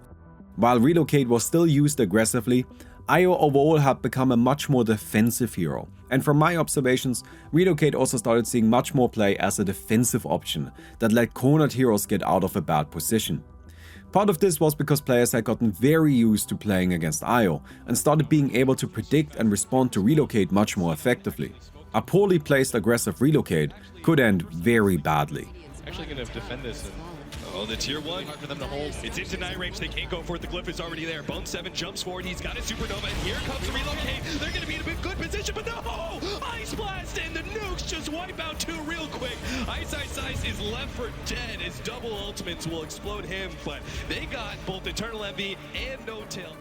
While Relocate was still used aggressively, Io overall had become a much more defensive hero, and from my observations, Relocate also started seeing much more play as a defensive option that let cornered heroes get out of a bad position. Part of this was because players had gotten very used to playing against Io and started being able to predict and respond to Relocate much more effectively. A poorly placed aggressive Relocate could end very badly. Actually going to defend this. Oh, the tier 1, hard for them to hold. It's into 9 range, they can't go for it, the glyph is already there. Bone 7 jumps forward, he's got a supernova, and here comes Relocate. They're going to be in a good position, but no! Ice Blast and the nukes just wipe out 2 real quick. Ice is left for dead as double ultimates will explode him, but they got both Eternal Envy and No Tail.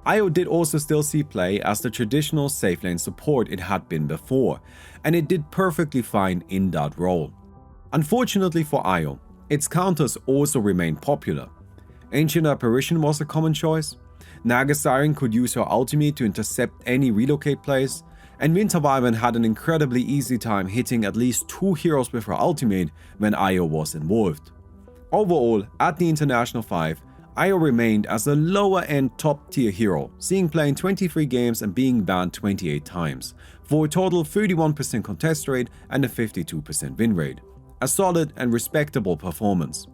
IO did also still see play as the traditional safe lane support it had been before, and it did perfectly fine in that role. Unfortunately for IO, its counters also remained popular. Ancient Apparition was a common choice, Naga Siren could use her ultimate to intercept any relocate plays, and Winter Wyvern had an incredibly easy time hitting at least 2 heroes with her ultimate when IO was involved. Overall, at the International 5, IO remained as a lower-end top-tier hero, seeing play in 23 games and being banned 28 times, for a total 31% contest rate and a 52% win rate. A solid and respectable performance.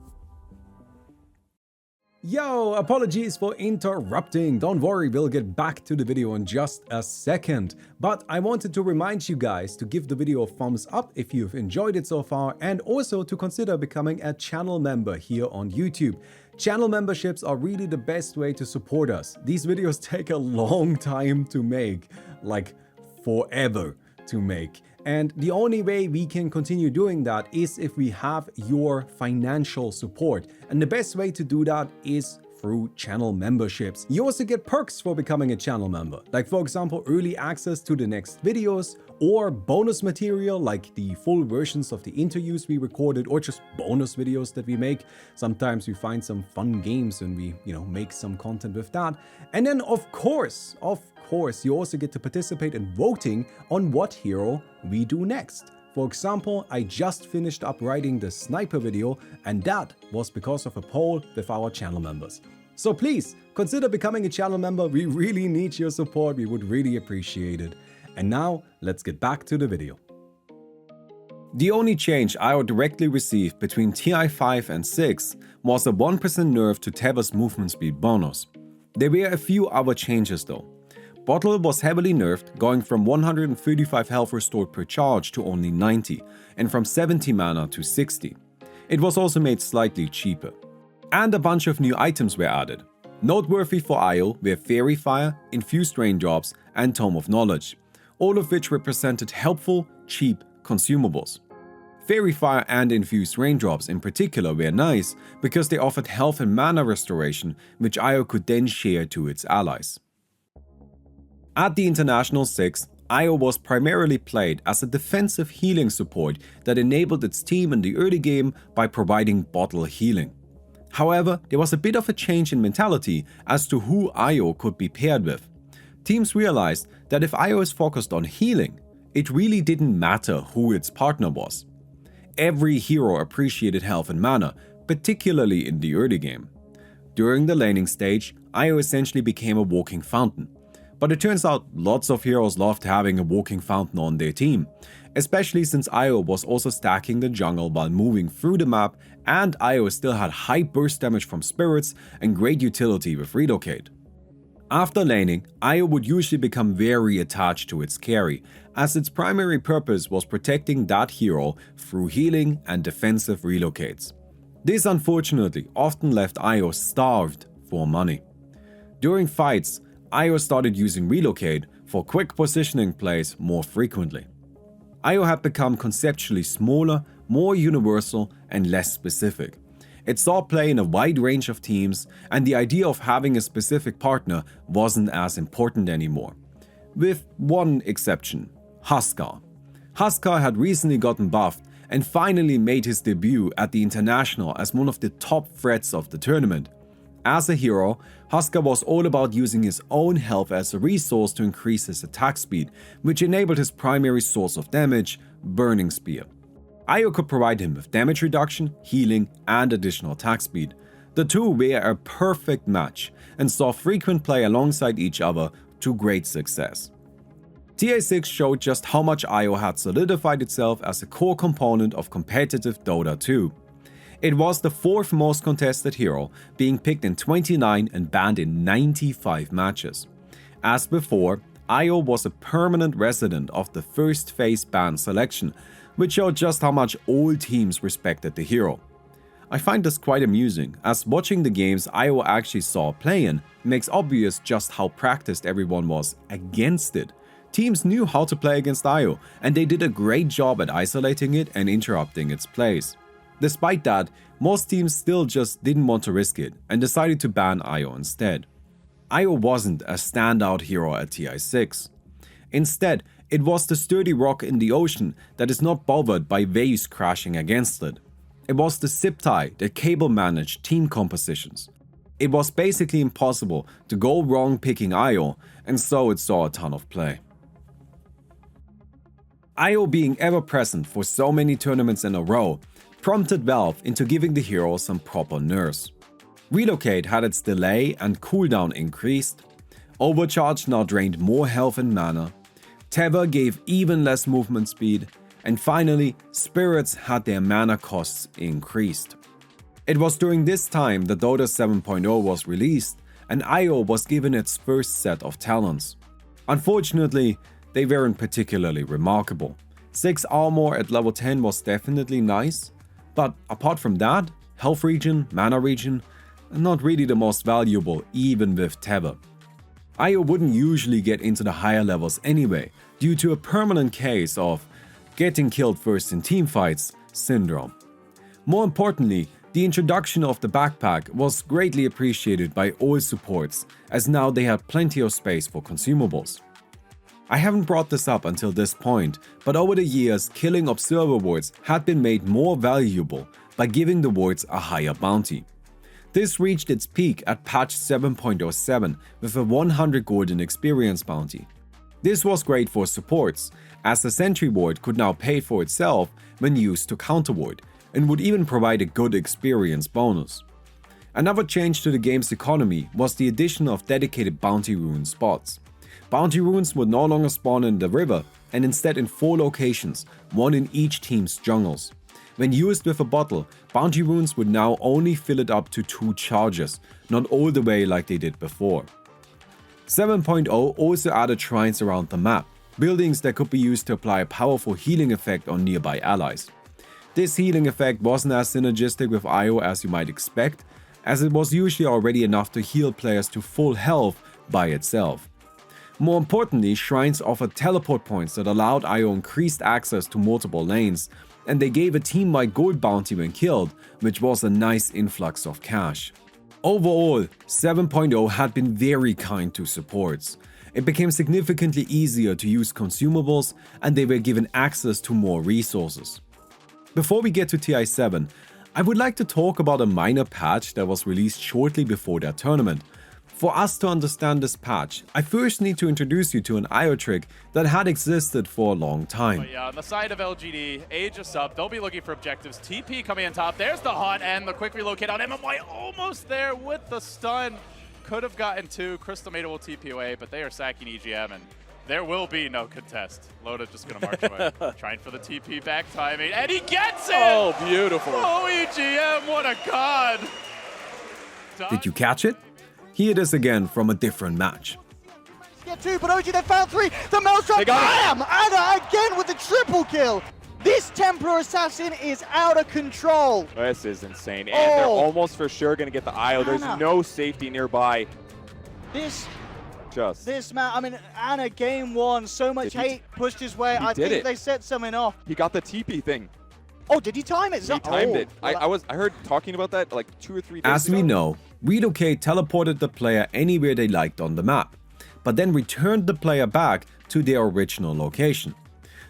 Yo, apologies for interrupting. Don't worry, we'll get back to the video in just a second. But I wanted to remind you guys to give the video a thumbs up if you've enjoyed it so far, and also to consider becoming a channel member here on YouTube. Channel memberships are really the best way to support us. These videos take a long time to make, like forever to make. And the only way we can continue doing that is if we have your financial support. And the best way to do that is through channel memberships. You also get perks for becoming a channel member, like for example early access to the next videos, or bonus material like the full versions of the interviews we recorded, or just bonus videos that we make. Sometimes we find some fun games and we, make some content with that. And then of course, you also get to participate in voting on what hero we do next. For example, I just finished up writing the sniper video, and that was because of a poll with our channel members. So please, consider becoming a channel member. We really need your support. We would really appreciate it. And now, let's get back to the video. The only change IO directly received between TI5 and 6 was a 1% nerf to Teva's movement speed bonus. There were a few other changes though. Bottle was heavily nerfed, going from 135 health restored per charge to only 90, and from 70 mana to 60. It was also made slightly cheaper. And a bunch of new items were added. Noteworthy for IO were Fairy Fire, Infused Raindrops, and Tome of Knowledge, all of which represented helpful, cheap consumables. Fairy Fire and Infused Raindrops in particular were nice because they offered health and mana restoration, which IO could then share to its allies. At the International 6, IO was primarily played as a defensive healing support that enabled its team in the early game by providing bottle healing. However, there was a bit of a change in mentality as to who IO could be paired with. Teams realized that if IO is focused on healing, it really didn't matter who its partner was. Every hero appreciated health and mana, particularly in the early game. During the laning stage, IO essentially became a walking fountain. But it turns out lots of heroes loved having a walking fountain on their team, especially since IO was also stacking the jungle while moving through the map, and IO still had high burst damage from spirits and great utility with relocate. After laning, IO would usually become very attached to its carry, as its primary purpose was protecting that hero through healing and defensive relocates. This unfortunately often left IO starved for money. During fights, IO started using relocate for quick positioning plays more frequently. IO had become conceptually smaller, more universal, and less specific. It saw play in a wide range of teams, and the idea of having a specific partner wasn't as important anymore. With one exception, Huskar. Huskar had recently gotten buffed and finally made his debut at the International as one of the top threats of the tournament. As a hero, Huskar was all about using his own health as a resource to increase his attack speed, which enabled his primary source of damage, Burning Spear. IO could provide him with damage reduction, healing, and additional attack speed. The two were a perfect match and saw frequent play alongside each other to great success. TA6 showed just how much IO had solidified itself as a core component of competitive Dota 2. It was the 4th most contested hero, being picked in 29 and banned in 95 matches. As before, IO was a permanent resident of the first phase ban selection, which showed just how much all teams respected the hero. I find this quite amusing, as watching the games IO actually saw play in makes obvious just how practiced everyone was against it. Teams knew how to play against IO, and they did a great job at isolating it and interrupting its plays. Despite that, most teams still just didn't want to risk it and decided to ban IO instead. IO wasn't a standout hero at TI6. Instead, it was the sturdy rock in the ocean that is not bothered by waves crashing against it. It was the zip tie that cable-managed team compositions. It was basically impossible to go wrong picking IO, and so it saw a ton of play. IO being ever present for so many tournaments in a row prompted Valve into giving the hero some proper nerfs. Relocate had its delay and cooldown increased, Overcharge now drained more health and mana, Tether gave even less movement speed, and finally, Spirits had their mana costs increased. It was during this time that Dota 7.0 was released and IO was given its first set of talents. Unfortunately, they weren't particularly remarkable. 6 armor at level 10 was definitely nice, but apart from that, health regen, mana regen, not really the most valuable even with Tether. IO wouldn't usually get into the higher levels anyway, due to a permanent case of getting killed first in teamfights syndrome. More importantly, the introduction of the backpack was greatly appreciated by all supports, as now they had plenty of space for consumables. I haven't brought this up until this point, but over the years, killing observer wards had been made more valuable by giving the wards a higher bounty. This reached its peak at patch 7.07 with a 100 golden experience bounty. This was great for supports, as the sentry ward could now pay for itself when used to counter ward, and would even provide a good experience bonus. Another change to the game's economy was the addition of dedicated bounty rune spots. Bounty runes would no longer spawn in the river, and instead in 4 locations, one in each team's jungles. When used with a bottle, bounty runes would now only fill it up to 2 charges, not all the way like they did before. 7.0 also added shrines around the map, buildings that could be used to apply a powerful healing effect on nearby allies. This healing effect wasn't as synergistic with IO as you might expect, as it was usually already enough to heal players to full health by itself. More importantly, shrines offered teleport points that allowed IO increased access to multiple lanes, and they gave a team-wide gold bounty when killed, which was a nice influx of cash. Overall, 7.0 had been very kind to supports. It became significantly easier to use consumables, and they were given access to more resources. Before we get to TI7, I would like to talk about a minor patch that was released shortly before that tournament. For us to understand this patch, I first need to introduce you to an IO trick that had existed for a long time. But yeah, on the side of LGD, Age is up. They'll be looking for objectives. TP coming in top. There's the haunt and the quick relocate on MMY. Almost there with the stun. Could have gotten 2. Crystal Maiden will TP away, but they are sacking EGM, and there will be no contest. Loda just going to march away. Trying for the TP back timing, and he gets it! Oh, beautiful. Oh, EGM, what a god! Did you catch it? Here it is again from a different match. Get 2, but OG they found 3. The Maelstrom, bam! Ana again with the triple kill. This Templar Assassin is out of control. This is insane. And they're almost for sure going to get the IO. There's no safety nearby. This man, I mean, Ana game 1, so much hate pushed his way. I think they set something off. He got the TP thing. Oh, did he time it? He timed it. Well, I heard talking about that like 2 or 3 days As ago. we know, Relocate teleported the player anywhere they liked on the map, but then returned the player back to their original location.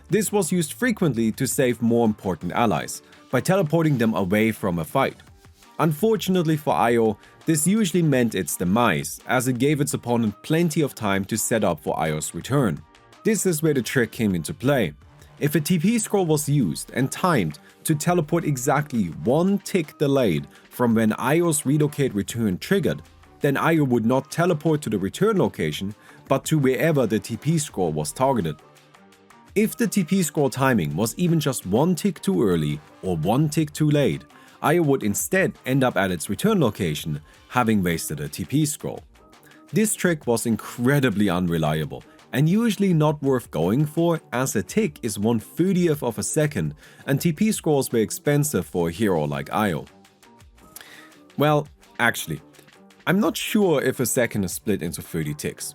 This was used frequently to save more important allies, by teleporting them away from a fight. Unfortunately for IO, this usually meant its demise, as it gave its opponent plenty of time to set up for IO's return. This is where the trick came into play. If a TP scroll was used and timed to teleport exactly 1 tick delayed from when IO's relocate return triggered, then IO would not teleport to the return location, but to wherever the TP scroll was targeted. If the TP scroll timing was even just 1 tick too early or 1 tick too late, IO would instead end up at its return location, having wasted a TP scroll. This trick was incredibly unreliable, and usually not worth going for, as a tick is 1/30th of a second and TP scrolls were expensive for a hero like IO. Well, actually, I'm not sure if a second is split into 30 ticks.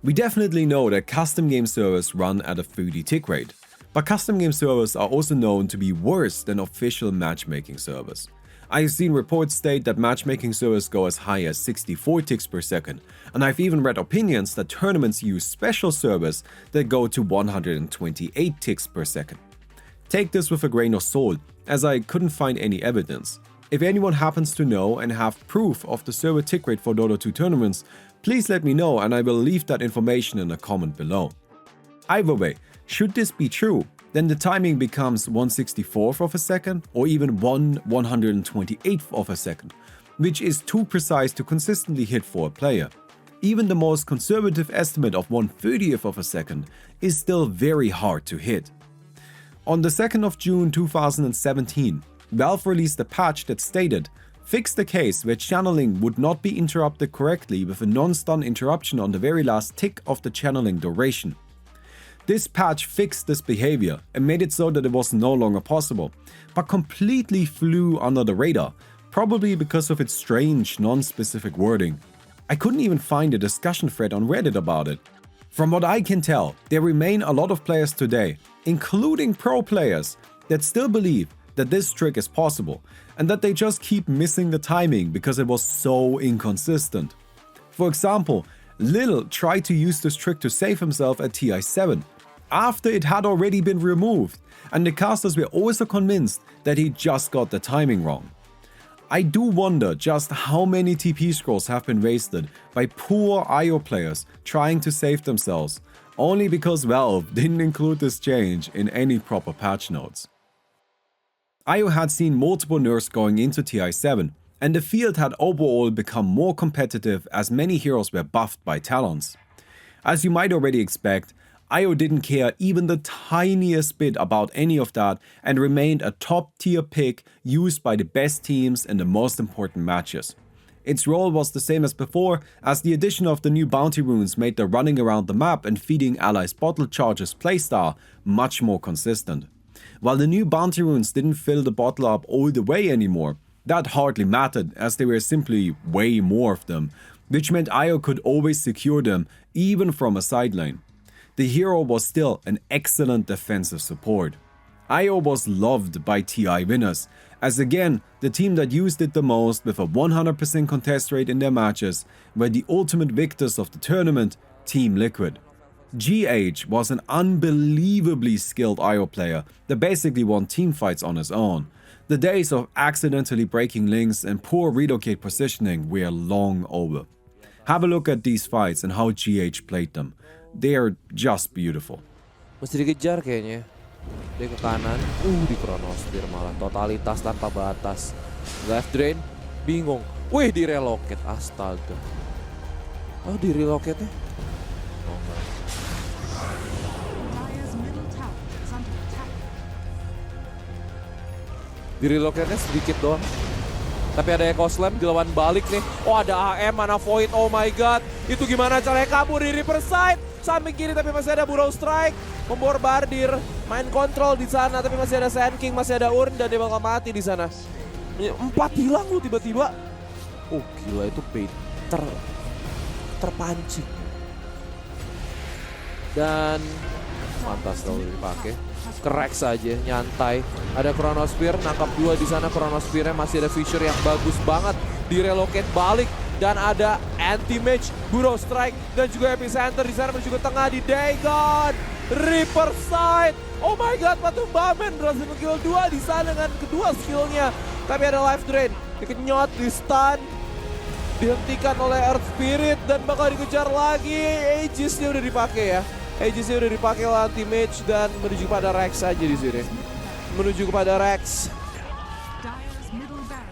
We definitely know that custom game servers run at a 30 tick rate, but custom game servers are also known to be worse than official matchmaking servers. I've seen reports state that matchmaking servers go as high as 64 ticks per second, and I've even read opinions that tournaments use special servers that go to 128 ticks per second. Take this with a grain of salt, as I couldn't find any evidence. If anyone happens to know and have proof of the server tick rate for Dota 2 tournaments, please let me know and I will leave that information in a comment below. Either way, should this be true, then the timing becomes 1/64th of a second or even 1/128th of a second, which is too precise to consistently hit for a player. Even the most conservative estimate of 1/30th of a second is still very hard to hit. On the 2nd of June 2017, Valve released a patch that stated, "Fix the case where channeling would not be interrupted correctly with a non-stun interruption on the very last tick of the channeling duration." This patch fixed this behavior and made it so that it was no longer possible, but completely flew under the radar, probably because of its strange, non-specific wording. I couldn't even find a discussion thread on Reddit about it. From what I can tell, there remain a lot of players today, including pro players, that still believe that this trick is possible, and that they just keep missing the timing because it was so inconsistent. For example, Lil tried to use this trick to save himself at TI7, after it had already been removed, and the casters were also convinced that he just got the timing wrong. I do wonder just how many TP scrolls have been wasted by poor IO players trying to save themselves, only because Valve didn't include this change in any proper patch notes. IO had seen multiple nerfs going into TI7, and the field had overall become more competitive as many heroes were buffed by talents. As you might already expect, IO didn't care even the tiniest bit about any of that and remained a top tier pick used by the best teams in the most important matches. Its role was the same as before, as the addition of the new bounty runes made the running around the map and feeding allies bottle charges playstyle much more consistent. While the new bounty runes didn't fill the bottle up all the way anymore, that hardly mattered as there were simply way more of them, which meant IO could always secure them even from a side lane. The hero was still an excellent defensive support. IO was loved by TI winners, as again, the team that used it the most with a 100% contest rate in their matches were the ultimate victors of the tournament, Team Liquid. GH was an unbelievably skilled IO player that basically won teamfights on his own. The days of accidentally breaking links and poor relocate positioning were long over. Have a look at these fights and how GH played them. They are just beautiful. Mesti dikejar kayaknya. Dia ke kanan. Di Chronosphere malah. Totalitas tanpa batas. Left drain. Bingung. Wih, di relocate. Astaga. Oh, di relocate ya? Oh, enggak. Di relocate-nya sedikit doang. Tapi ada Echo Slam dilawan balik nih. Oh, ada AM, mana Void. Oh my god. Itu gimana caranya kabur di Reaper side. Samping kiri tapi masih ada Burrow Strike. Memborbardir. Main kontrol di sana tapi masih ada Sand King, masih ada Urn dan dia bakal mati di sana. 4 hilang lu tiba-tiba. Oh gila, itu bait terpancing. Dan pantas kalau dipakai. Kerek saja, nyantai. Ada Chronosphere, nangkap 2 di sana. Chronosphere-nya masih ada Fissure yang bagus banget. Di-relocate balik. Dan ada anti-mage, Burrow Strike, dan juga Epicenter di sana menuju ke tengah di Dagon. Reaper side. Oh my god, Patung Bamen berhasil nge-kill 2 di sana dengan kedua skillnya. Tapi ada life drain, dikenyot, di stun. Dihentikan oleh Earth Spirit dan bakal dikejar lagi. Aegis-nya udah dipakai ya. Aegis-nya udah dipakai oleh anti-mage dan menuju kepada Rex aja di sini. Menuju kepada Rex.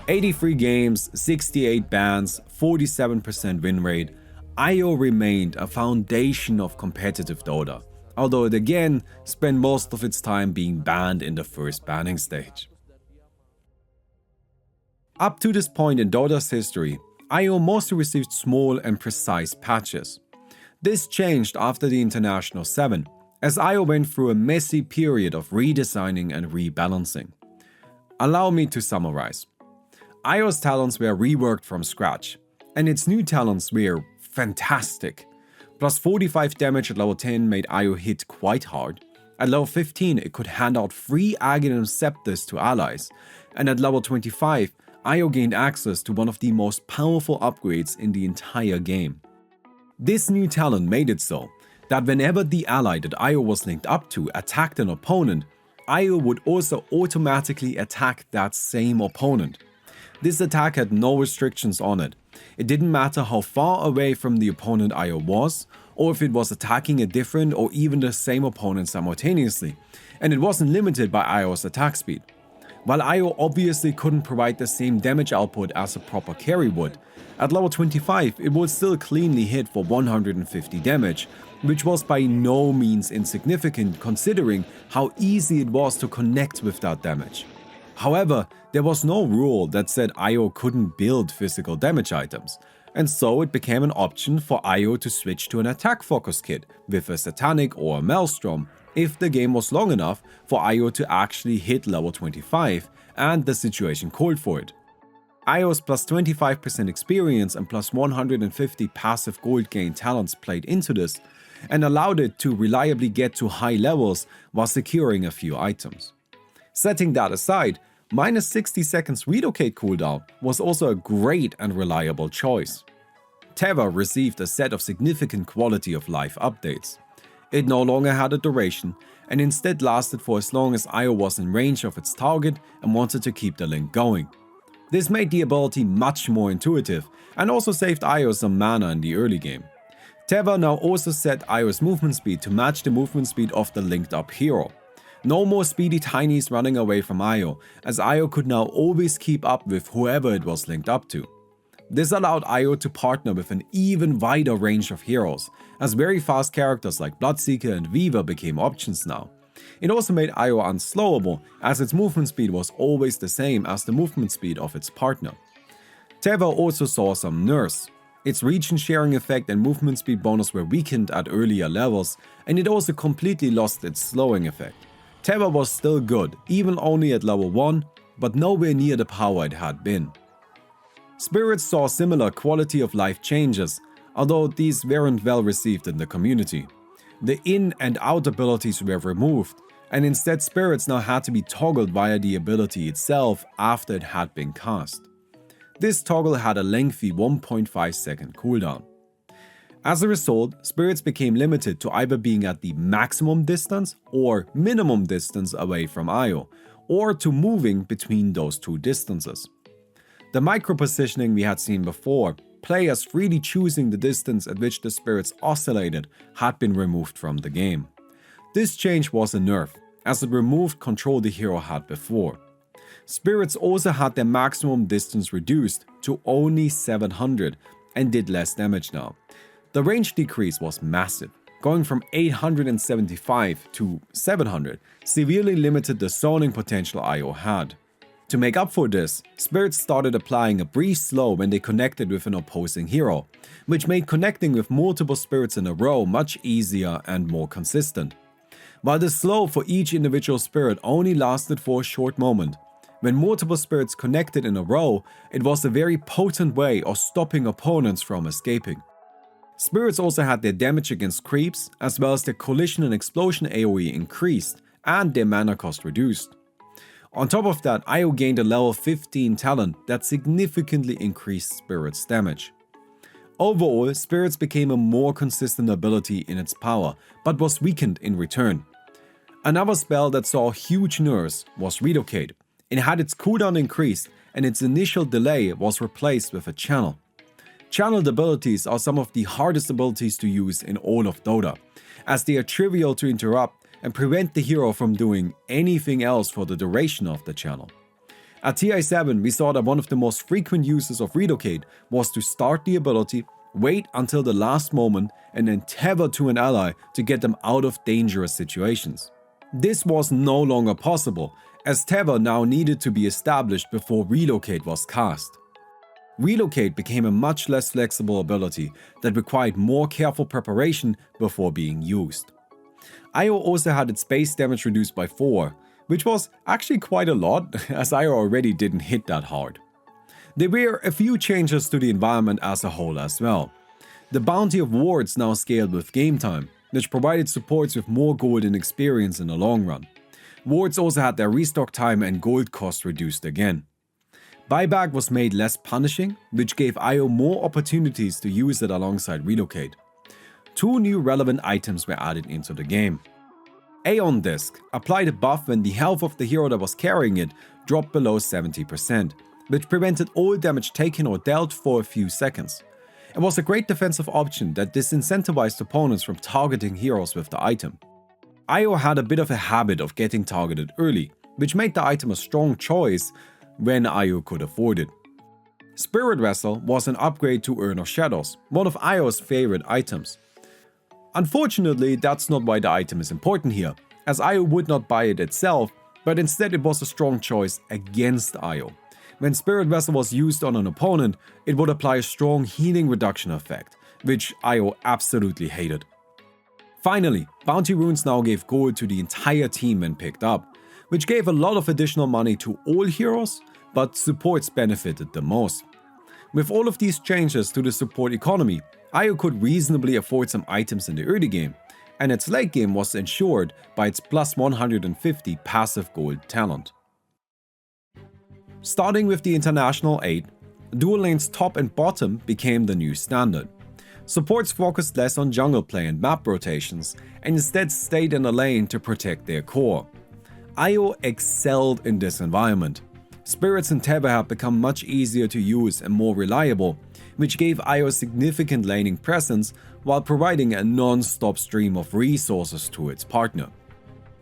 83 games, 68 bans, 47% win rate, IO remained a foundation of competitive Dota, although it again spent most of its time being banned in the first banning stage. Up to this point in Dota's history, IO mostly received small and precise patches. This changed after the International 7, as IO went through a messy period of redesigning and rebalancing. Allow me to summarize. IO's talents were reworked from scratch, and its new talents were fantastic. Plus 45 damage at level 10 made IO hit quite hard. At level 15 it could hand out free Aghanim Scepters to allies, and at level 25 Io gained access to one of the most powerful upgrades in the entire game. This new talent made it so that whenever the ally that Io was linked up to attacked an opponent, Io would also automatically attack that same opponent. This attack had no restrictions on it. It didn't matter how far away from the opponent Io was, or if it was attacking a different or even the same opponent simultaneously, and it wasn't limited by Io's attack speed. While Io obviously couldn't provide the same damage output as a proper carry would, at level 25 it would still cleanly hit for 150 damage, which was by no means insignificant considering how easy it was to connect with that damage. However, there was no rule that said Io couldn't build physical damage items, and so it became an option for Io to switch to an attack focus kit with a Satanic or a Maelstrom if the game was long enough for Io to actually hit level 25 and the situation called for it. Io's plus 25% experience and plus 150 passive gold gain talents played into this and allowed it to reliably get to high levels while securing a few items. Setting that aside, minus 60 seconds relocate cooldown was also a great and reliable choice. Teva received a set of significant quality of life updates. It no longer had a duration and instead lasted for as long as Io was in range of its target and wanted to keep the link going. This made the ability much more intuitive and also saved Io some mana in the early game. Teva now also set Io's movement speed to match the movement speed of the linked up hero. No more speedy tinies running away from Io, as Io could now always keep up with whoever it was linked up to. This allowed Io to partner with an even wider range of heroes, as very fast characters like Bloodseeker and Weaver became options now. It also made Io unslowable, as its movement speed was always the same as the movement speed of its partner. Teva also saw some nerfs. Its region sharing effect and movement speed bonus were weakened at earlier levels, and it also completely lost its slowing effect. Teva was still good, even only at level 1, but nowhere near the power it had been. Spirits saw similar quality of life changes, although these weren't well received in the community. The in and out abilities were removed, and instead spirits now had to be toggled via the ability itself after it had been cast. This toggle had a lengthy 1.5 second cooldown. As a result, spirits became limited to either being at the maximum distance or minimum distance away from Io, or to moving between those two distances. The micro-positioning we had seen before, players freely choosing the distance at which the spirits oscillated, had been removed from the game. This change was a nerf, as it removed control the hero had before. Spirits also had their maximum distance reduced to only 700 and did less damage now. The range decrease was massive, going from 875 to 700 severely limited the zoning potential Io had. To make up for this, spirits started applying a brief slow when they connected with an opposing hero, which made connecting with multiple spirits in a row much easier and more consistent. While the slow for each individual spirit only lasted for a short moment, when multiple spirits connected in a row, it was a very potent way of stopping opponents from escaping. Spirits also had their damage against creeps, as well as their collision and explosion AoE increased, and their mana cost reduced. On top of that, Io gained a level 15 talent that significantly increased Spirits' damage. Overall, Spirits became a more consistent ability in its power, but was weakened in return. Another spell that saw huge nerfs was Relocate. It had its cooldown increased, and its initial delay was replaced with a channel. Channeled abilities are some of the hardest abilities to use in all of Dota, as they are trivial to interrupt and prevent the hero from doing anything else for the duration of the channel. At TI7, we saw that one of the most frequent uses of Relocate was to start the ability, wait until the last moment, and then tether to an ally to get them out of dangerous situations. This was no longer possible, as tether now needed to be established before Relocate was cast. Relocate became a much less flexible ability that required more careful preparation before being used. Io also had its base damage reduced by 4, which was actually quite a lot, as Io already didn't hit that hard. There were a few changes to the environment as a whole as well. The bounty of wards now scaled with game time, which provided supports with more gold and experience in the long run. Wards also had their restock time and gold cost reduced again. Buyback was made less punishing, which gave IO more opportunities to use it alongside Relocate. 2 new relevant items were added into the game. Aeon Disc applied a buff when the health of the hero that was carrying it dropped below 70%, which prevented all damage taken or dealt for a few seconds. It was a great defensive option that disincentivized opponents from targeting heroes with the item. IO had a bit of a habit of getting targeted early, which made the item a strong choice when IO could afford it. Spirit Vessel was an upgrade to Urn of Shadows, one of IO's favorite items. Unfortunately, that's not why the item is important here, as IO would not buy it itself, but instead it was a strong choice against IO. When Spirit Vessel was used on an opponent, it would apply a strong healing reduction effect, which IO absolutely hated. Finally, Bounty Runes now gave gold to the entire team when picked up, which gave a lot of additional money to all heroes, but supports benefited the most. With all of these changes to the support economy, IO could reasonably afford some items in the early game, and its late game was ensured by its plus 150 passive gold talent. Starting with the International 8, dual lanes top and bottom became the new standard. Supports focused less on jungle play and map rotations, and instead stayed in a lane to protect their core. IO excelled in this environment. Spirits and Teva have become much easier to use and more reliable, which gave IO significant laning presence while providing a non-stop stream of resources to its partner.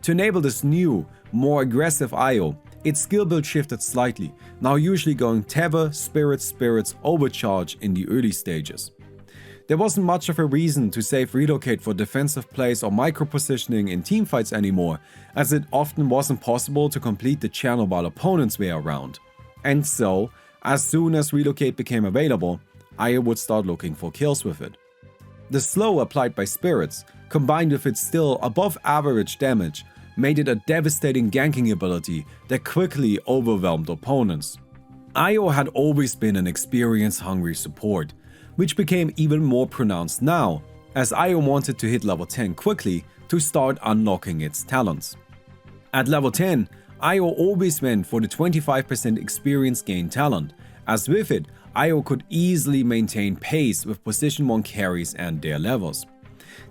To enable this new, more aggressive IO, its skill build shifted slightly, now usually going Teva, Spirits, Overcharge in the early stages. There wasn't much of a reason to save Relocate for defensive plays or micro-positioning in teamfights anymore, as it often wasn't possible to complete the channel while opponents were around. And so, as soon as Relocate became available, IO would start looking for kills with it. The slow applied by Spirits, combined with its still above average damage, made it a devastating ganking ability that quickly overwhelmed opponents. IO had always been an experience-hungry support, which became even more pronounced now, as IO wanted to hit level 10 quickly to start unlocking its talents. At level 10, IO always went for the 25% experience gain talent, as with it, IO could easily maintain pace with position 1 carries and their levels.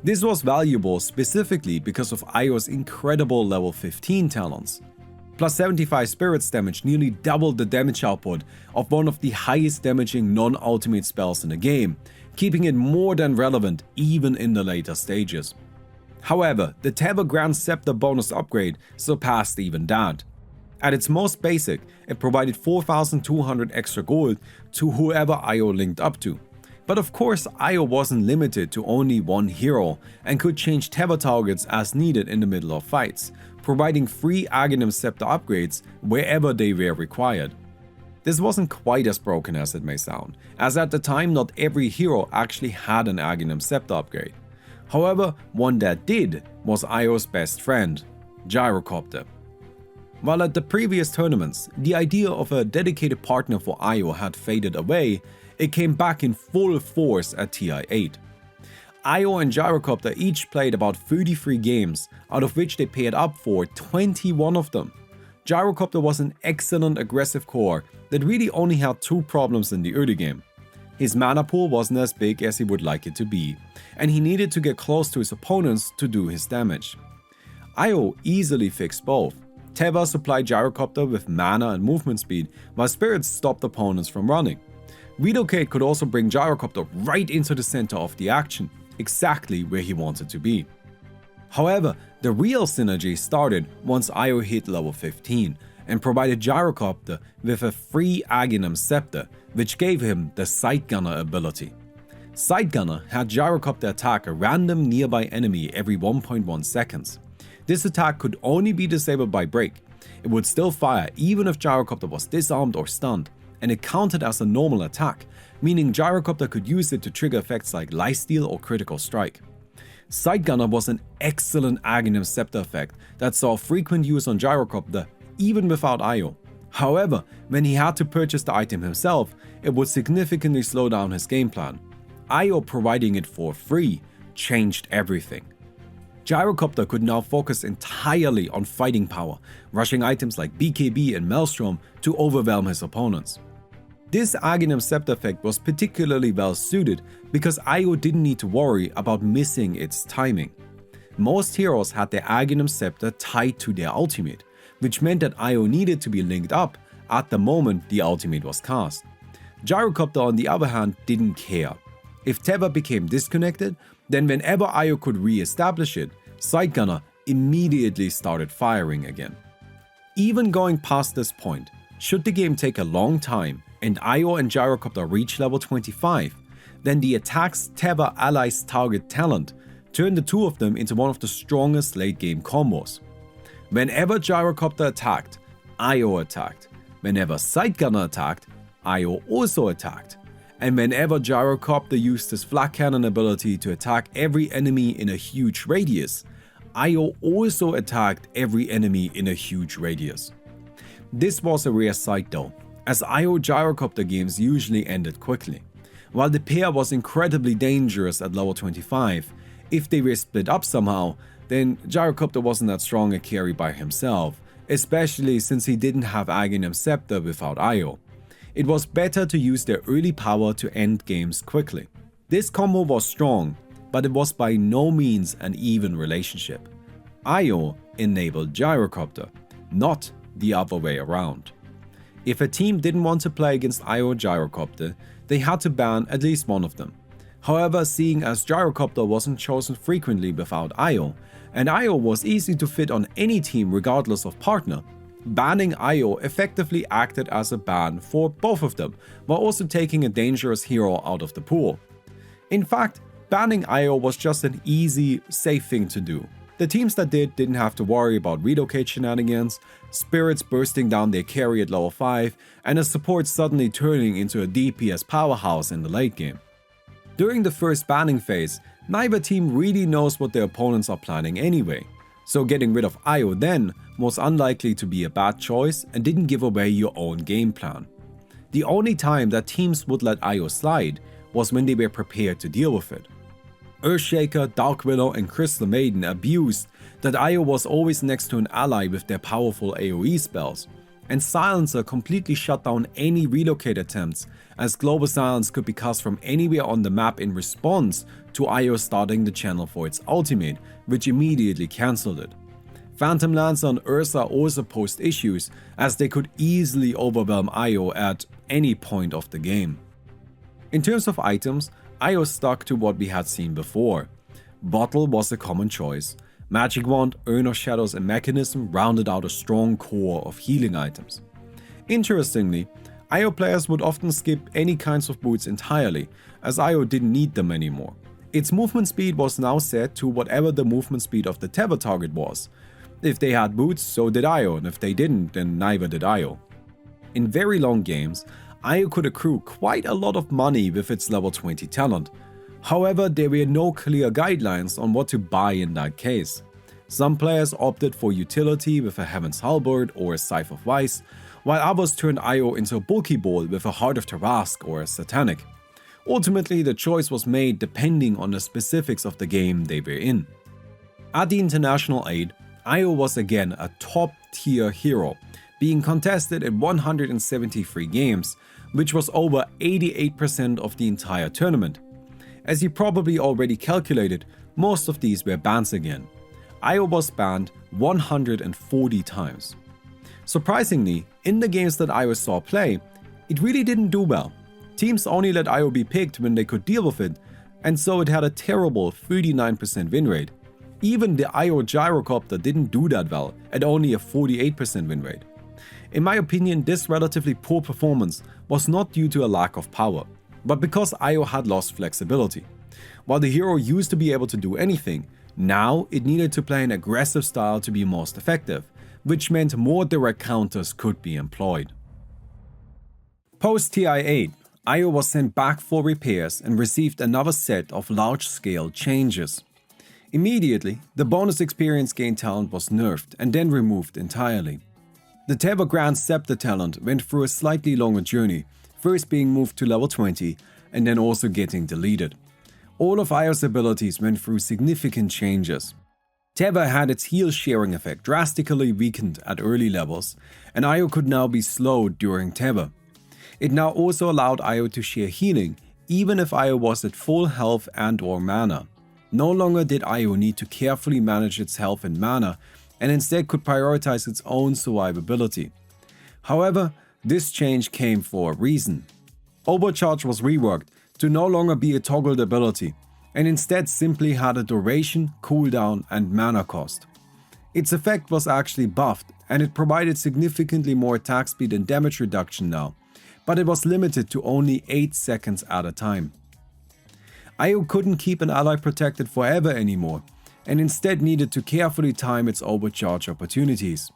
This was valuable specifically because of IO's incredible level 15 talents. Plus 75 spirits damage nearly doubled the damage output of one of the highest damaging non-ultimate spells in the game, keeping it more than relevant even in the later stages. However, the Teva Grand Scepter bonus upgrade surpassed even that. At its most basic, it provided 4,200 extra gold to whoever IO linked up to. But of course, IO wasn't limited to only one hero and could change Teva targets as needed in the middle of fights, providing free Aghanim Scepter upgrades wherever they were required. This wasn't quite as broken as it may sound, as at the time not every hero actually had an Aghanim Scepter upgrade. However, one that did was IO's best friend, Gyrocopter. While at the previous tournaments, the idea of a dedicated partner for IO had faded away, it came back in full force at TI8. IO and Gyrocopter each played about 33 games, out of which they paired up for 21 of them. Gyrocopter was an excellent aggressive core that really only had 2 problems in the early game. His mana pool wasn't as big as he would like it to be, and he needed to get close to his opponents to do his damage. IO easily fixed both. Teva supplied Gyrocopter with mana and movement speed, while Spirits stopped opponents from running. Relocate could also bring Gyrocopter right into the center of the action, exactly where he wanted to be. However, the real synergy started once IO hit level 15 and provided Gyrocopter with a free Aghanim Scepter, which gave him the Sight Gunner ability. Sight Gunner had Gyrocopter attack a random nearby enemy every 1.1 seconds. This attack could only be disabled by break. It would still fire even if Gyrocopter was disarmed or stunned, and it counted as a normal attack, meaning Gyrocopter could use it to trigger effects like Lifesteal or Critical Strike. Sight Gunner was an excellent Aghanim Scepter effect that saw frequent use on Gyrocopter even without IO. However, when he had to purchase the item himself, it would significantly slow down his game plan. IO providing it for free changed everything. Gyrocopter could now focus entirely on fighting power, rushing items like BKB and Maelstrom to overwhelm his opponents. This Aghanim Scepter effect was particularly well suited because Io didn't need to worry about missing its timing. Most heroes had their Aghanim Scepter tied to their ultimate, which meant that Io needed to be linked up at the moment the ultimate was cast. Gyrocopter on the other hand didn't care. If Teva became disconnected, then whenever Io could re-establish it, Sightgunner immediately started firing again. Even going past this point, should the game take a long time and Io and Gyrocopter reach level 25, then the attacks Teva allies target talent turned the two of them into one of the strongest late game combos. Whenever Gyrocopter attacked, Io attacked. Whenever Sightgunner attacked, Io also attacked. And whenever Gyrocopter used his flak cannon ability to attack every enemy in a huge radius, Io also attacked every enemy in a huge radius. This was a rare sight though, as Io Gyrocopter games usually ended quickly. While the pair was incredibly dangerous at level 25, if they were split up somehow, then Gyrocopter wasn't that strong a carry by himself, especially since he didn't have Aghanim Scepter without Io. It was better to use their early power to end games quickly. This combo was strong, but it was by no means an even relationship. Io enabled Gyrocopter, not the other way around. If a team didn't want to play against Io or Gyrocopter, they had to ban at least one of them. However, seeing as Gyrocopter wasn't chosen frequently without Io, and Io was easy to fit on any team regardless of partner, banning Io effectively acted as a ban for both of them, while also taking a dangerous hero out of the pool. In fact, banning Io was just an easy, safe thing to do. The teams that didn't have to worry about relocate shenanigans, spirits bursting down their carry at level 5, and a support suddenly turning into a DPS powerhouse in the late game. During the first banning phase, neither team really knows what their opponents are planning anyway, so getting rid of Io then was unlikely to be a bad choice and didn't give away your own game plan. The only time that teams would let Io slide was when they were prepared to deal with it. Earthshaker, Dark Willow and Crystal Maiden abused that Io was always next to an ally with their powerful AoE spells, and Silencer completely shut down any relocate attempts, as Global Silence could be cast from anywhere on the map in response to Io starting the channel for its ultimate, which immediately cancelled it. Phantom Lancer and Ursa also posed issues, as they could easily overwhelm Io at any point of the game. In terms of items, Io stuck to what we had seen before. Bottle was a common choice. Magic Wand, Urn of Shadows and Mechanism rounded out a strong core of healing items. Interestingly, Io players would often skip any kinds of boots entirely, as Io didn't need them anymore. Its movement speed was now set to whatever the movement speed of the Teva target was. If they had boots, so did Io, and if they didn't, then neither did Io. In very long games, Io could accrue quite a lot of money with its level 20 talent. However, there were no clear guidelines on what to buy in that case. Some players opted for utility with a Heaven's Halberd or a Scythe of Vice, while others turned Io into a bulky ball with a Heart of Tarask or a Satanic. Ultimately, the choice was made depending on the specifics of the game they were in. At the International 8, Io was again a top-tier hero, being contested in 173 games, which was over 88% of the entire tournament. As you probably already calculated, most of these were bans again. Io was banned 140 times. Surprisingly, in the games that Io saw play, it really didn't do well. Teams only let Io be picked when they could deal with it, and so it had a terrible 39% win rate. Even the Io Gyrocopter didn't do that well, at only a 48% win rate. In my opinion, this relatively poor performance was not due to a lack of power, but because Io had lost flexibility. While the hero used to be able to do anything, now it needed to play an aggressive style to be most effective, which meant more direct counters could be employed. Post TI8, Io was sent back for repairs and received another set of large-scale changes. Immediately, the bonus experience gain talent was nerfed and then removed entirely. The Teva Grand Scepter talent went through a slightly longer journey, first being moved to level 20 and then also getting deleted. All of Io's abilities went through significant changes. Teva had its heal sharing effect drastically weakened at early levels, and Io could now be slowed during Teva. It now also allowed Io to share healing, even if Io was at full health and/or mana. No longer did Io need to carefully manage its health and mana, and instead could prioritize its own survivability. However, this change came for a reason. Overcharge was reworked to no longer be a toggled ability, and instead simply had a duration, cooldown, and mana cost. Its effect was actually buffed, and it provided significantly more attack speed and damage reduction now, but it was limited to only 8 seconds at a time. Io couldn't keep an ally protected forever anymore, and instead needed to carefully time its overcharge opportunities.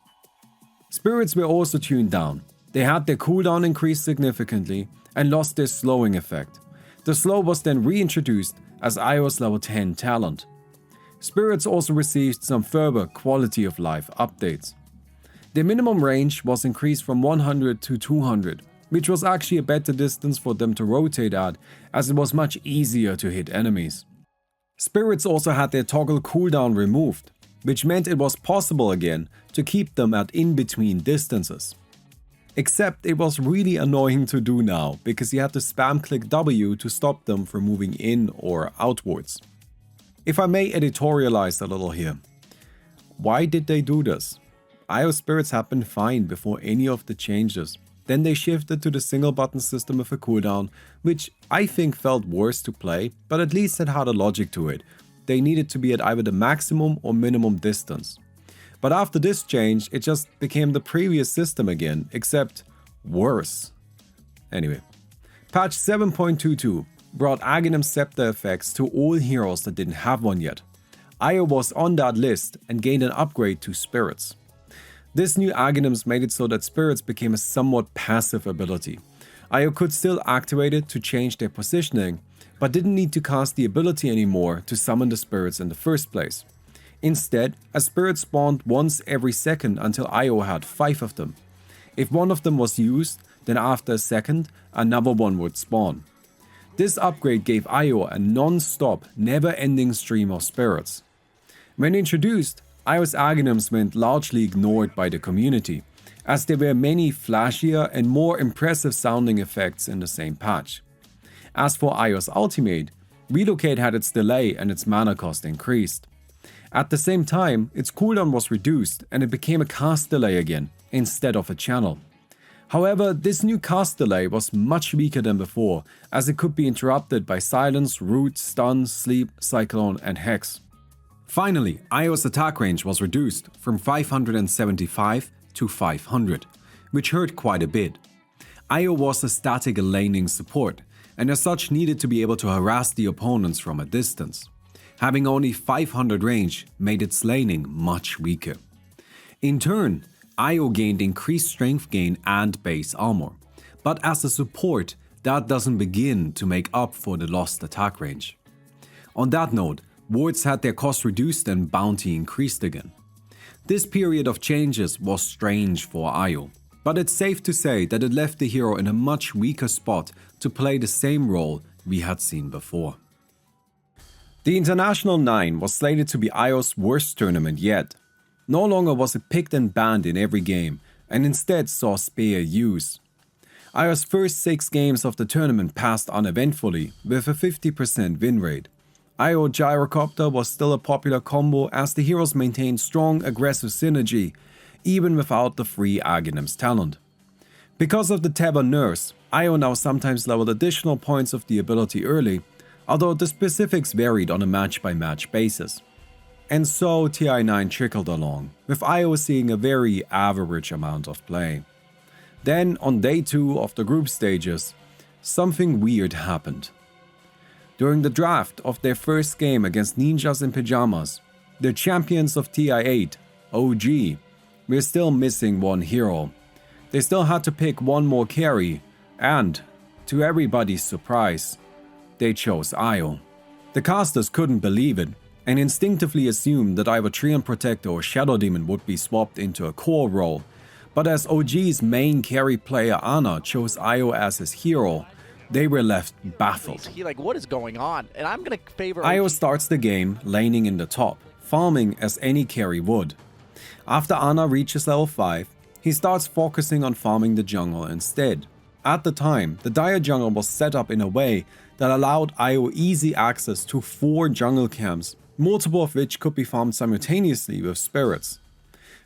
Spirits were also tuned down. They had their cooldown increased significantly and lost their slowing effect. The slow was then reintroduced as Io's level 10 talent. Spirits also received some further quality of life updates. Their minimum range was increased from 100 to 200, which was actually a better distance for them to rotate at, as it was much easier to hit enemies. Spirits also had their toggle cooldown removed, which meant it was possible again to keep them at in-between distances. Except it was really annoying to do now, because you had to spam click W to stop them from moving in or outwards. If I may editorialize a little here. Why did they do this? Io Spirits had been fine before any of the changes. Then they shifted to the single button system with a cooldown, which I think felt worse to play, but at least it had a logic to it. They needed to be at either the maximum or minimum distance. But after this change, it just became the previous system again, except worse. Anyway, patch 7.22 brought Aghanim's Scepter effects to all heroes that didn't have one yet. Io was on that list and gained an upgrade to Spirits. This new Aghanims made it so that Spirits became a somewhat passive ability. Io could still activate it to change their positioning, but didn't need to cast the ability anymore to summon the Spirits in the first place. Instead, a Spirit spawned once every second until Io had 5 of them. If one of them was used, then after a second, another one would spawn. This upgrade gave Io a non-stop, never-ending stream of Spirits. When introduced, Io's Aghanims went largely ignored by the community, as there were many flashier and more impressive sounding effects in the same patch. As for Io's ultimate, Relocate had its delay and its mana cost increased. At the same time, its cooldown was reduced and it became a cast delay again, instead of a channel. However, this new cast delay was much weaker than before, as it could be interrupted by Silence, Root, Stun, Sleep, Cyclone and Hex. Finally, Io's attack range was reduced from 575 to 500, which hurt quite a bit. Io was a static laning support, and as such needed to be able to harass the opponents from a distance. Having only 500 range made its laning much weaker. In turn, Io gained increased strength gain and base armor, but as a support, that doesn't begin to make up for the lost attack range. On that note, wards had their cost reduced and bounty increased again. This period of changes was strange for Io, but it's safe to say that it left the hero in a much weaker spot to play the same role we had seen before. The International 9 was slated to be Io's worst tournament yet. No longer was it picked and banned in every game, and instead saw spare use. Io's first 6 games of the tournament passed uneventfully, with a 50% win rate. Io Gyrocopter was still a popular combo as the heroes maintained strong aggressive synergy, even without the free Aghanim's talent. Because of the Tether nerfs, Io now sometimes leveled additional points of the ability early, although the specifics varied on a match-by-match basis. And so TI9 trickled along, with Io seeing a very average amount of play. Then, on day 2 of the group stages, something weird happened. During the draft of their first game against Ninjas in Pyjamas, the champions of TI8, OG, were still missing one hero. They still had to pick one more carry, and, to everybody's surprise, they chose Io. The casters couldn't believe it, and instinctively assumed that either Treant Protector or Shadow Demon would be swapped into a core role, but as OG's main carry player Ana chose Io as his hero, they were left baffled. What is going on? And I'm gonna favor Io starts the game laning in the top, farming as any carry would. After Ana reaches level 5, he starts focusing on farming the jungle instead. At the time, the Dire jungle was set up in a way that allowed IO easy access to 4 jungle camps, multiple of which could be farmed simultaneously with spirits.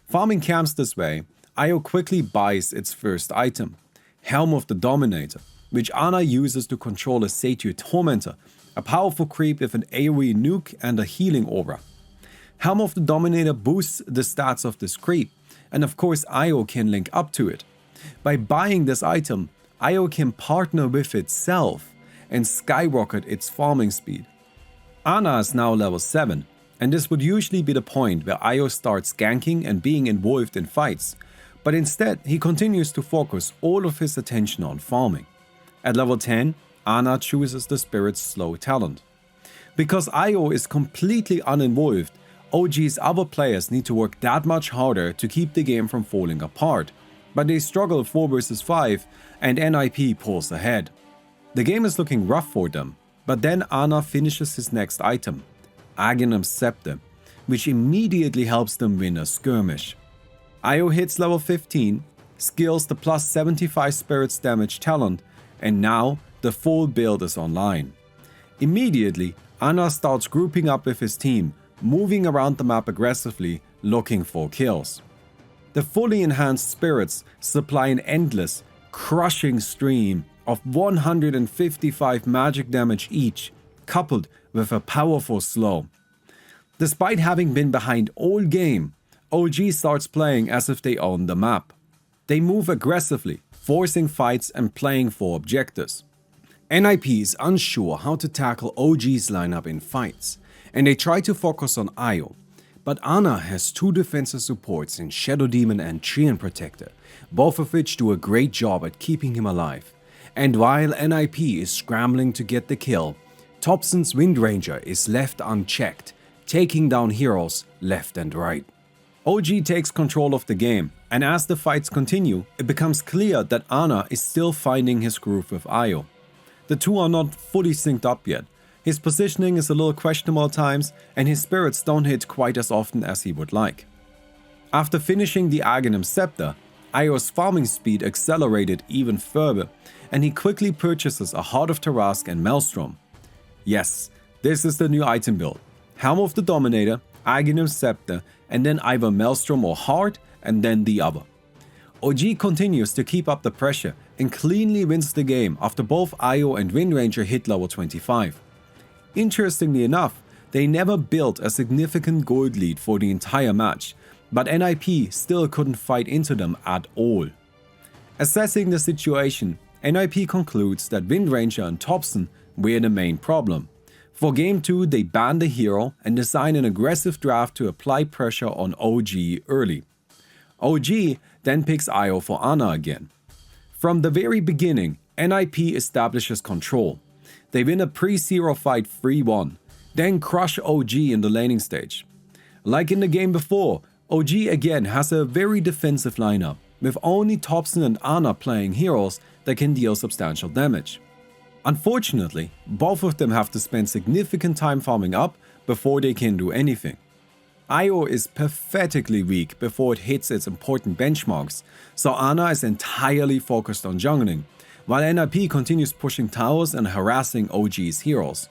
Farming camps this way, IO quickly buys its first item, Helm of the Dominator, which Ana uses to control a Satyr Tormentor, a powerful creep with an AoE nuke and a healing aura. Helm of the Dominator boosts the stats of this creep, and of course IO can link up to it. By buying this item, IO can partner with itself and skyrocket its farming speed. Ana is now level 7, and this would usually be the point where IO starts ganking and being involved in fights, but instead he continues to focus all of his attention on farming. At level 10, Ana chooses the Spirit's slow talent. Because IO is completely uninvolved, OG's other players need to work that much harder to keep the game from falling apart, but they struggle 4 vs 5 and NIP pulls ahead. The game is looking rough for them, but then Ana finishes his next item, Aghanim's Scepter, which immediately helps them win a skirmish. IO hits level 15, skills the plus 75 spirits damage talent, and now the full build is online. Immediately, Ana starts grouping up with his team, moving around the map aggressively, looking for kills. The fully enhanced spirits supply an endless, crushing stream of 155 magic damage each, coupled with a powerful slow. Despite having been behind all game, OG starts playing as if they own the map. They move aggressively, forcing fights and playing for objectives. NIP is unsure how to tackle OG's lineup in fights, and they try to focus on IO. But Ana has 2 defensive supports in Shadow Demon and Treant Protector, both of which do a great job at keeping him alive. And while NIP is scrambling to get the kill, Topson's Windranger is left unchecked, taking down heroes left and right. OG takes control of the game, and as the fights continue, it becomes clear that Ana is still finding his groove with IO. The two are not fully synced up yet. His positioning is a little questionable at times, and his spirits don't hit quite as often as he would like. After finishing the Aghanim's Scepter, IO's farming speed accelerated even further, and he quickly purchases a Heart of Tarask and Maelstrom. Yes, this is the new item build. Helm of the Dominator, Aghanim's Scepter, and then either Maelstrom or Heart, and then the other. OG continues to keep up the pressure and cleanly wins the game after both IO and Windranger hit level 25. Interestingly enough, they never built a significant gold lead for the entire match, but NIP still couldn't fight into them at all. Assessing the situation, NIP concludes that Windranger and Topson were the main problem. For Game 2, they ban the hero and design an aggressive draft to apply pressure on OG early. OG then picks IO for Ana again. From the very beginning, NIP establishes control. They win a pre-zero fight 3-1, then crush OG in the laning stage. Like in the game before, OG again has a very defensive lineup, with only Topson and Ana playing heroes that can deal substantial damage. Unfortunately, both of them have to spend significant time farming up before they can do anything. IO is pathetically weak before it hits its important benchmarks, so Ana is entirely focused on jungling, while NIP continues pushing towers and harassing OG's heroes.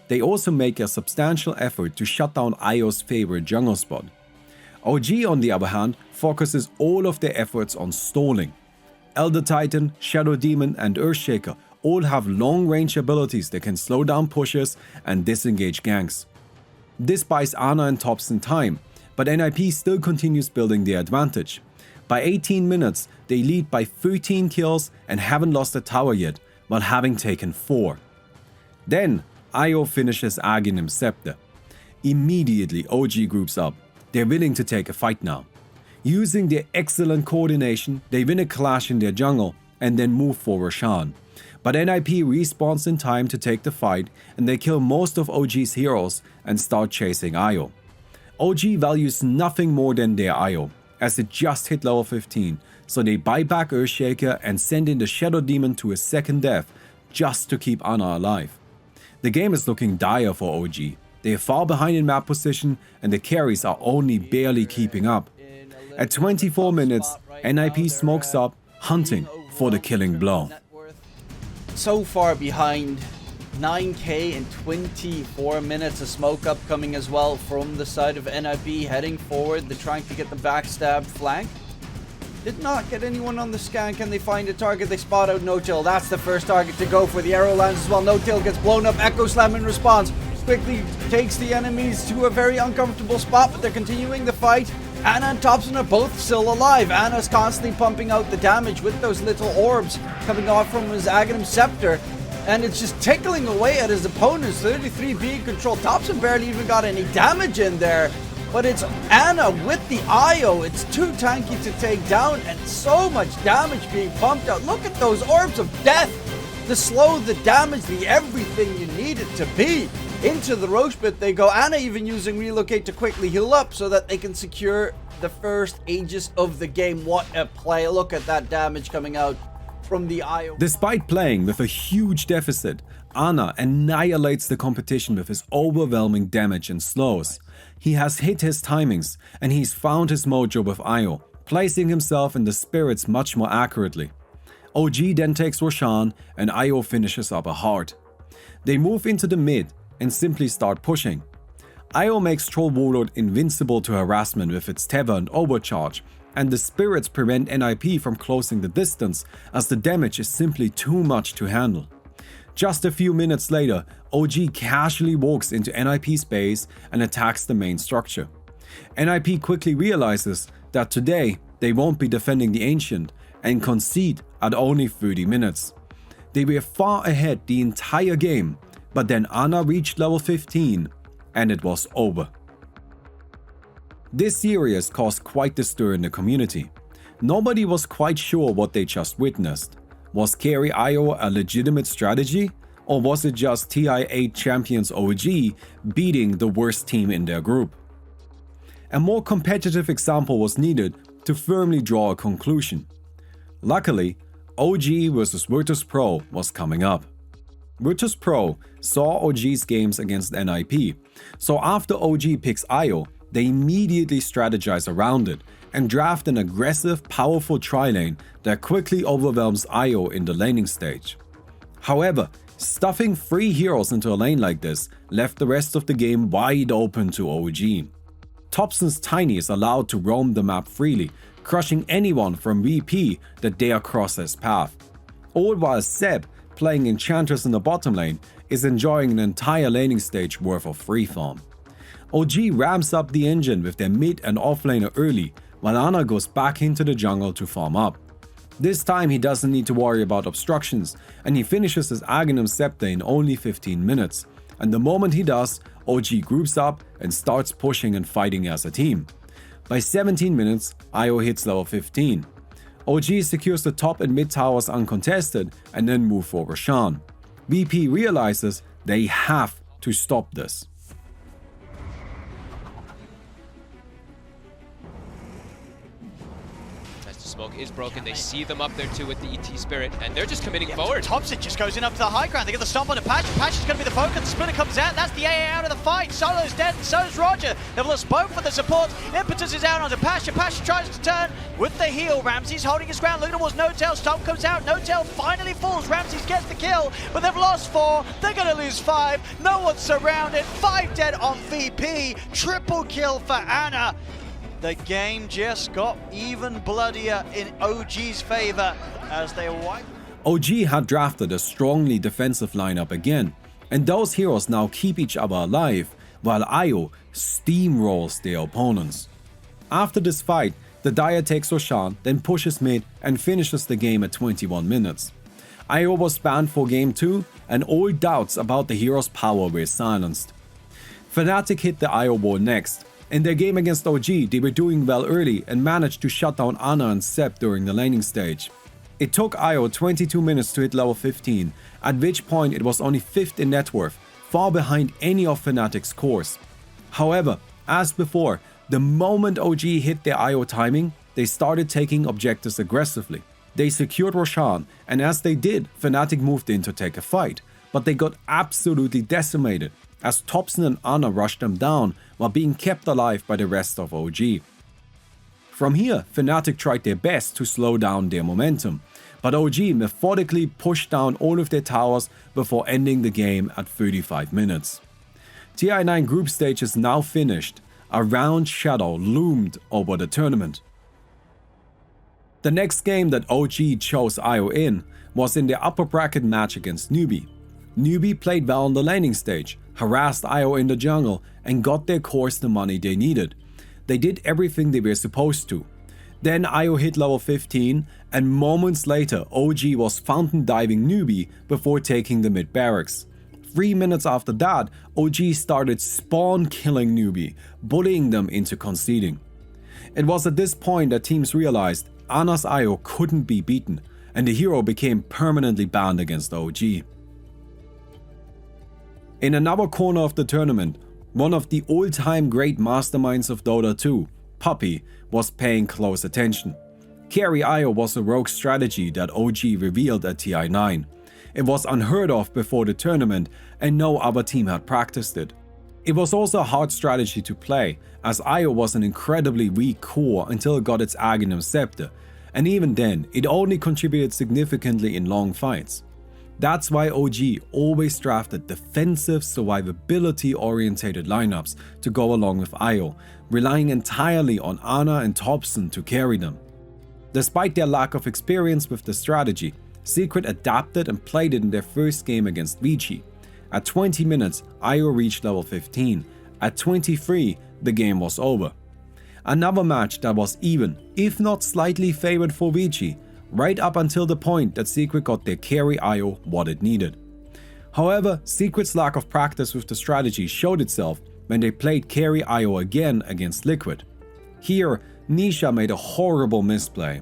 They also make a substantial effort to shut down IO's favorite jungle spot. OG, on the other hand, focuses all of their efforts on stalling. Elder Titan, Shadow Demon, and Earthshaker all have long-range abilities that can slow down pushes and disengage ganks. This buys Ana and Topson time, but NIP still continues building their advantage. By 18 minutes, they lead by 13 kills and haven't lost a tower yet, while having taken 4. Then, IO finishes Aghanim's Scepter. Immediately, OG groups up. They're willing to take a fight now. Using their excellent coordination, they win a clash in their jungle and then move for Roshan. But NIP respawns in time to take the fight, and they kill most of OG's heroes and start chasing IO. OG values nothing more than their IO, as it just hit level 15, so they buy back Earthshaker and send in the Shadow Demon to a second death just to keep Ana alive. The game is looking dire for OG. They are far behind in map position, and the carries are only barely keeping up. At 24 minutes, NIP smokes up, hunting for the killing blow. so far behind. 9k in 24 minutes. A smoke up coming as well from the side of NIP, heading forward. They're trying to get the backstab flank. Did not get anyone on the scan. Can they find a target? They spot out No-Tail. That's the first target to go for. The arrow lands as well. No-Tail gets blown up. Echo Slam in response. Quickly takes the enemies to a very uncomfortable spot, but they're continuing the fight. Ana and Thompson are both still alive. Ana's constantly pumping out the damage with those little orbs coming off from his Aghanim Scepter. And it's just tickling away at his opponents. 33 being controlled. Thompson barely even got any damage in there. But it's Ana with the IO. It's too tanky to take down, and so much damage being pumped out. Look at those orbs of death. The slow, the damage, the everything you need it to be. Into the roast pit they go. Ana even using relocate to quickly heal up so that they can secure the first Aegis of the game. What a play. Look at that damage coming out from the IO. Despite playing with a huge deficit, Ana annihilates the competition with his overwhelming damage and slows. He has hit his timings, and he's found his mojo with IO, placing himself in the spirits much more accurately. OG then takes Roshan, and IO finishes up a heart. They move into the mid and simply start pushing. IO makes Troll Warlord invincible to harassment with its tether and overcharge, and the spirits prevent NIP from closing the distance as the damage is simply too much to handle. Just a few minutes later, OG casually walks into NIP's base and attacks the main structure. NIP quickly realizes that today they won't be defending the Ancient and concede at only 30 minutes. They were far ahead the entire game, but then Ana reached level 15 and it was over. This series caused quite the stir in the community. Nobody was quite sure what they just witnessed. Was Carry IO a legitimate strategy? Or was it just TI8 champions OG beating the worst team in their group? A more competitive example was needed to firmly draw a conclusion. Luckily, OG vs Virtus Pro was coming up. Virtus Pro saw OG's games against NIP, so after OG picks IO, they immediately strategize around it and draft an aggressive, powerful tri-lane that quickly overwhelms IO in the laning stage. However, stuffing 3 heroes into a lane like this left the rest of the game wide open to OG. Thompson's Tiny is allowed to roam the map freely, crushing anyone from VP that dare cross his path. All while Seb, playing Enchantress in the bottom lane, is enjoying an entire laning stage worth of free farm. OG ramps up the engine with their mid and offlaner early, while Ana goes back into the jungle to farm up. This time he doesn't need to worry about obstructions, and he finishes his Aghanim Scepter in only 15 minutes. And the moment he does, OG groups up and starts pushing and fighting as a team. By 17 minutes, IO hits level 15. OG secures the top and mid towers uncontested and then move for Roshan. VP realizes they have to stop this. Smoke is broken. They see them up there too with the ET Spirit, and they're just committing forward. Thompson just goes in up to the high ground. They get the stomp on the Patch. Patch is going to be the focus. The Splinter comes out. That's the AA out of the fight. Solo's dead, and so is Roger. They've lost both for the support. Impetus is out onto Pasha. Pasha tries to turn with the heal. Ramsey's holding his ground. Looking towards No-Tail. Stomp comes out. No-Tail finally falls. Ramsey gets the kill, but they've lost 4. They're going to lose 5. No one's surrounded. 5 dead on VP. Triple kill for Ana. The game just got even bloodier in OG's favor as they wipe. OG had drafted a strongly defensive lineup again, and those heroes now keep each other alive, while IO steamrolls their opponents. After this fight, the Dire takes Roshan, then pushes mid and finishes the game at 21 minutes. IO was banned for game 2, and all doubts about the hero's power were silenced. Fnatic hit the IO wall next. In their game against OG, they were doing well early and managed to shut down Ana and Seb during the laning stage. It took IO 22 minutes to hit level 15, at which point it was only 5th in net worth, far behind any of Fnatic's cores. However, as before, the moment OG hit their IO timing, they started taking objectives aggressively. They secured Roshan, and as they did, Fnatic moved in to take a fight, but they got absolutely decimated, as Thompson and Ana rushed them down while being kept alive by the rest of OG. From here, Fnatic tried their best to slow down their momentum, but OG methodically pushed down all of their towers before ending the game at 35 minutes. TI9 group stage is now finished. A round shadow loomed over the tournament. The next game that OG chose IO in was in the upper bracket match against Newbie. Newbie played well on the laning stage, harassed IO in the jungle, and got their cores the money they needed. They did everything they were supposed to. Then IO hit level 15, and moments later OG was fountain diving Newbie before taking the mid barracks. 3 minutes after that, OG started spawn killing Newbie, bullying them into conceding. It was at this point that teams realized Ana's IO couldn't be beaten, and the hero became permanently banned against OG. In another corner of the tournament, one of the all-time great masterminds of Dota 2, Puppy, was paying close attention. Carry IO was a rogue strategy that OG revealed at TI9. It was unheard of before the tournament, and no other team had practiced it. It was also a hard strategy to play, as IO was an incredibly weak core until it got its Aghanim Scepter, and even then, it only contributed significantly in long fights. That's why OG always drafted defensive, survivability-orientated lineups to go along with IO, relying entirely on Ana and Thompson to carry them. Despite their lack of experience with the strategy, Secret adapted and played it in their first game against Vici. At 20 minutes, IO reached level 15. At 23, the game was over. Another match that was even, if not slightly favored for Vici, right up until the point that Secret got their carry IO what it needed. However, Secret's lack of practice with the strategy showed itself when they played carry IO again against Liquid. Here, Nisha made a horrible misplay,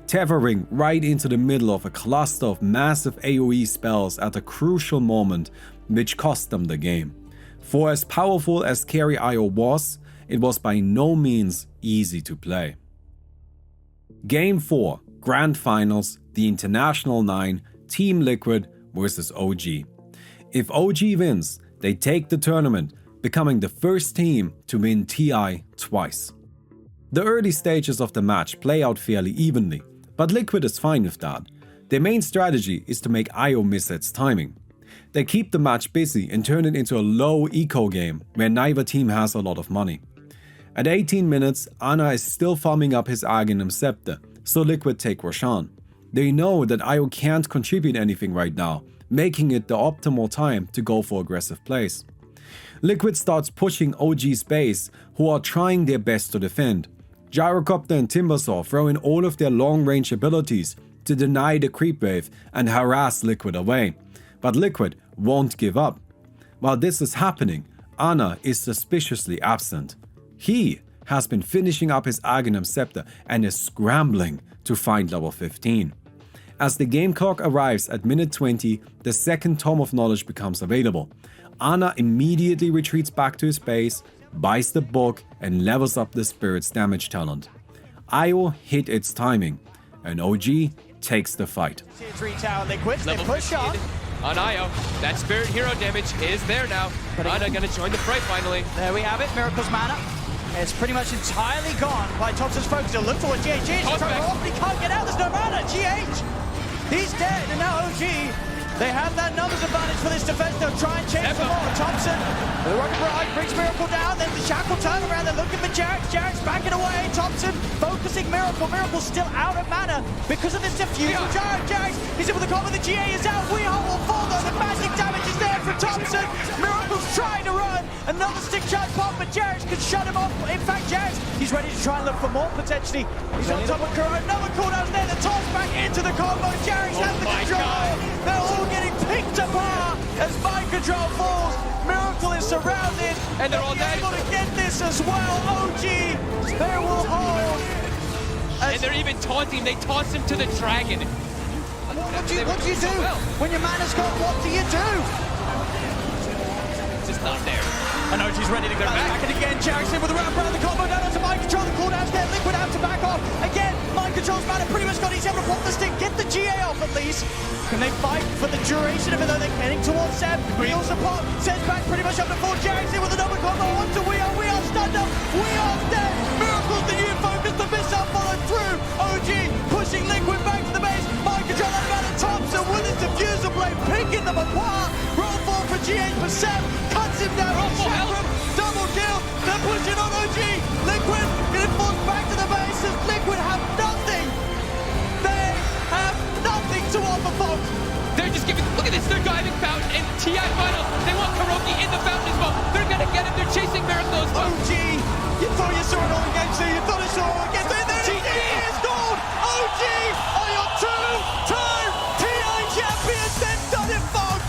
tethering right into the middle of a cluster of massive AoE spells at a crucial moment, which cost them the game. For as powerful as carry IO was, it was by no means easy to play. Game 4, Grand Finals, the International 9, Team Liquid vs OG. If OG wins, they take the tournament, becoming the first team to win TI twice. The early stages of the match play out fairly evenly, but Liquid is fine with that. Their main strategy is to make IO miss its timing. They keep the match busy and turn it into a low eco game where neither team has a lot of money. At 18 minutes, Ana is still farming up his Aghanim Scepter, so Liquid take Roshan. They know that IO can't contribute anything right now, making it the optimal time to go for aggressive plays. Liquid starts pushing OG's base, who are trying their best to defend. Gyrocopter and Timbersaw throw in all of their long-range abilities to deny the creep wave and harass Liquid away. But Liquid won't give up. While this is happening, Ana is suspiciously absent. He has been finishing up his Aghanim Scepter and is scrambling to find level 15. As the game clock arrives at minute 20, the second Tome of Knowledge becomes available. Ana immediately retreats back to his base, buys the book, and levels up the Spirit's damage talent. IO hit its timing, and OG takes the fight. Tier 3 tower Liquid, they Level push 15 on. on IO. That Spirit Hero damage is there now. Ana gonna join the fray finally. There we have it, Miracle's mana. It's pretty much entirely gone by Thompson's focus. He'll look towards GH. GH is trying to off, but he can't get out. There's no mana. GH, he's dead, and now OG. They have that numbers advantage for this defense. They'll try and change the ball. Thompson, the Rocket Barrage brings Miracle down. Then the Shackle turn around. They're looking for Jarex. Jarex backing away. Thompson focusing Miracle. Miracle's still out of mana because of this diffusion. Jarex, he's able to cover. The GA is out. We will fall though. The magic damage is there from Thompson. Miracle's trying to run. Another stick charge pop, but Jarex can shut him off. In fact, Jarex, he's ready to try and look for more potentially. He's on top of Kuro. Another cooldown's there. The toss back into the combo. Jarex has the control. They're all getting picked apart as mind control falls. Miracle is surrounded, and they're all dead. Able to get this as well. OG, they will hold. And they're even taunting. They toss him to the dragon. What do you do when your mana's gone? What do you do? It's just not there. And OG's ready to go back and again. Jarex in with a wrap around the combo down onto mind control. The cooldown's there. Liquid out to back off. Again, mind control's mana pretty much got. He's able to pop the stick, get the GA off at least. Can they fight for the duration of it though? They're heading towards Seb. Real support. Sends back pretty much up to 4. Jarex in with another combo onto We are stunned up. We are dead. Miracle's the new focus. The missile followed through. OG pushing Liquid back to the base. Mind control them apart. Roll 4 for G8%, cuts him down on Chakram, double kill, they're pushing on OG. Liquid getting forced back to the base as Liquid have nothing. They have nothing to offer, folks. They're just giving, look at this, they're diving Fountain in TI Finals. They want Kuroki in the Fountain as well. They're gonna get him, they're chasing Miracle as well. OG, you thought you saw it all in game 2, you thought you saw it all in game 3, then OG is gold. OG are your two-time TI champions, they've done it, folks.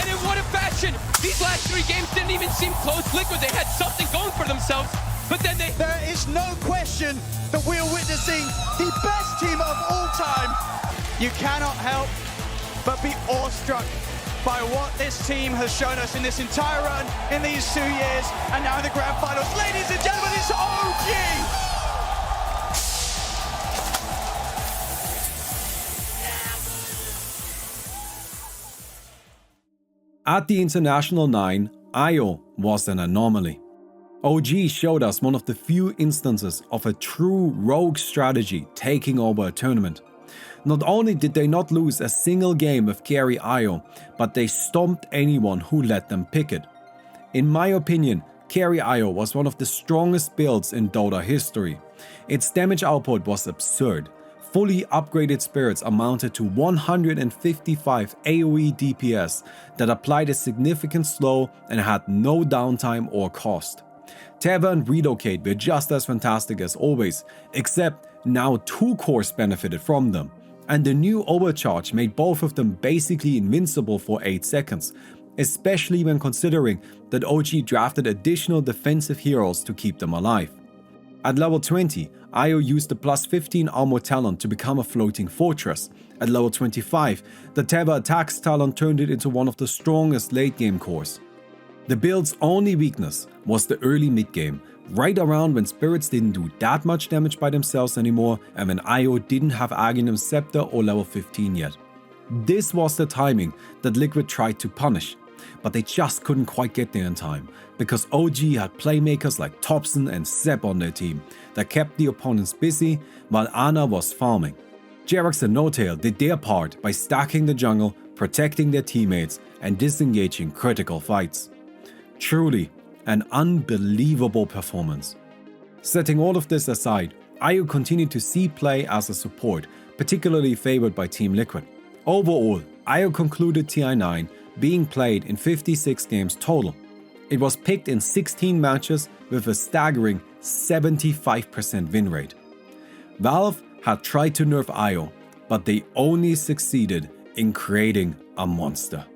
And in what a fashion. These last 3 games didn't even seem close. Liquid, they had something going for themselves, but then they... There is no question that we are witnessing the best team of all time. You cannot help but be awestruck by what this team has shown us in this entire run, in these 2 years, and now in the grand finals. Ladies and gentlemen, it's OG! At the International 9, IO was an anomaly. OG showed us one of the few instances of a true rogue strategy taking over a tournament. Not only did they not lose a single game with carry IO, but they stomped anyone who let them pick it. In my opinion, carry IO was one of the strongest builds in Dota history. Its damage output was absurd. Fully upgraded spirits amounted to 155 AoE DPS that applied a significant slow and had no downtime or cost. Tether and Relocate were just as fantastic as always, except now 2 cores benefited from them. And the new overcharge made both of them basically invincible for 8 seconds, especially when considering that OG drafted additional defensive heroes to keep them alive. At level 20, IO used the plus 15 armor talent to become a floating fortress. At level 25, the Tether attacks talent turned it into one of the strongest late game cores. The build's only weakness was the early mid game, right around when spirits didn't do that much damage by themselves anymore and when IO didn't have Aghanim's Scepter or level 15 yet. This was the timing that Liquid tried to punish, but they just couldn't quite get there in time because OG had playmakers like Thompson and Zeb on their team that kept the opponents busy while Ana was farming. Jerax and No-Tail did their part by stacking the jungle, protecting their teammates and disengaging critical fights. Truly, an unbelievable performance. Setting all of this aside, IO continued to see play as a support, particularly favored by Team Liquid. Overall, IO concluded TI9 being played in 56 games total. It was picked in 16 matches with a staggering 75% win rate. Valve had tried to nerf IO, but they only succeeded in creating a monster.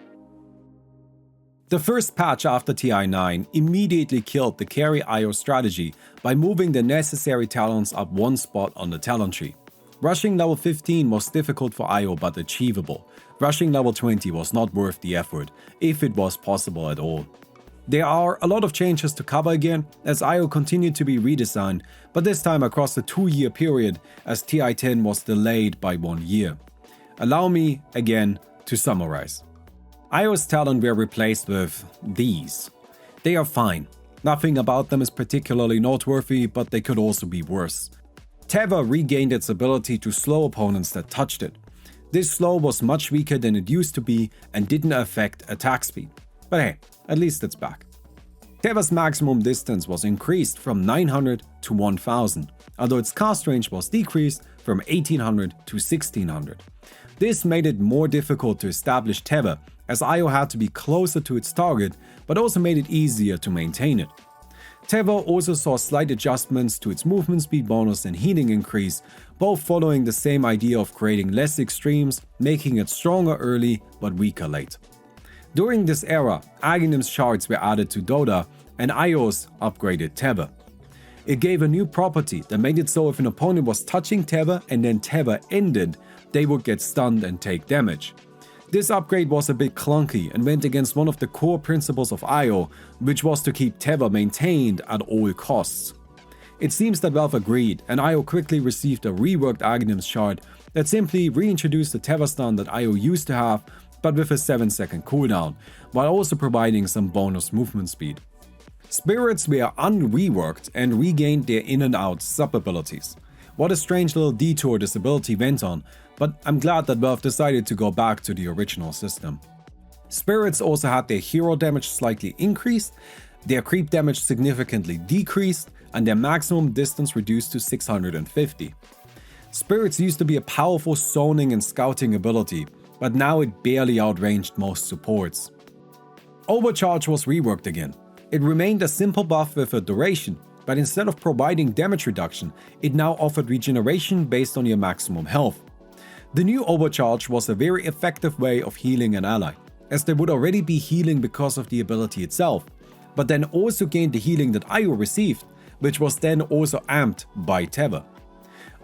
The first patch after TI9 immediately killed the carry IO strategy by moving the necessary talents up 1 spot on the talent tree. Rushing level 15 was difficult for IO but achievable. Rushing level 20 was not worth the effort, if it was possible at all. There are a lot of changes to cover again as IO continued to be redesigned, but this time across the 2-year period as TI10 was delayed by 1 year. Allow me, again, to summarize. IO's talent were replaced with these. They are fine. Nothing about them is particularly noteworthy, but they could also be worse. Tether regained its ability to slow opponents that touched it. This slow was much weaker than it used to be and didn't affect attack speed. But hey, at least it's back. Tether's maximum distance was increased from 900 to 1000, although its cast range was decreased from 1800 to 1600. This made it more difficult to establish Tether, as IO had to be closer to its target, but also made it easier to maintain it. Tether also saw slight adjustments to its movement speed bonus and healing increase, both following the same idea of creating less extremes, making it stronger early but weaker late. During this era, Aghanim's shards were added to Dota and IO's upgraded Tether. It gave a new property that made it so if an opponent was touching Tether and then Tether ended, they would get stunned and take damage. This upgrade was a bit clunky and went against one of the core principles of IO, which was to keep Tether maintained at all costs. It seems that Valve agreed, and IO quickly received a reworked Aghanim's shard that simply reintroduced the Tether stun that IO used to have, but with a 7-second cooldown, while also providing some bonus movement speed. Spirits were unreworked and regained their in and out sub-abilities. What a strange little detour this ability went on, but I'm glad that Valve decided to go back to the original system. Spirits also had their hero damage slightly increased, their creep damage significantly decreased, and their maximum distance reduced to 650. Spirits used to be a powerful zoning and scouting ability, but now it barely outranged most supports. Overcharge was reworked again. It remained a simple buff with a duration, but instead of providing damage reduction, it now offered regeneration based on your maximum health. The new Overcharge was a very effective way of healing an ally, as they would already be healing because of the ability itself, but then also gained the healing that Io received, which was then also amped by Teva.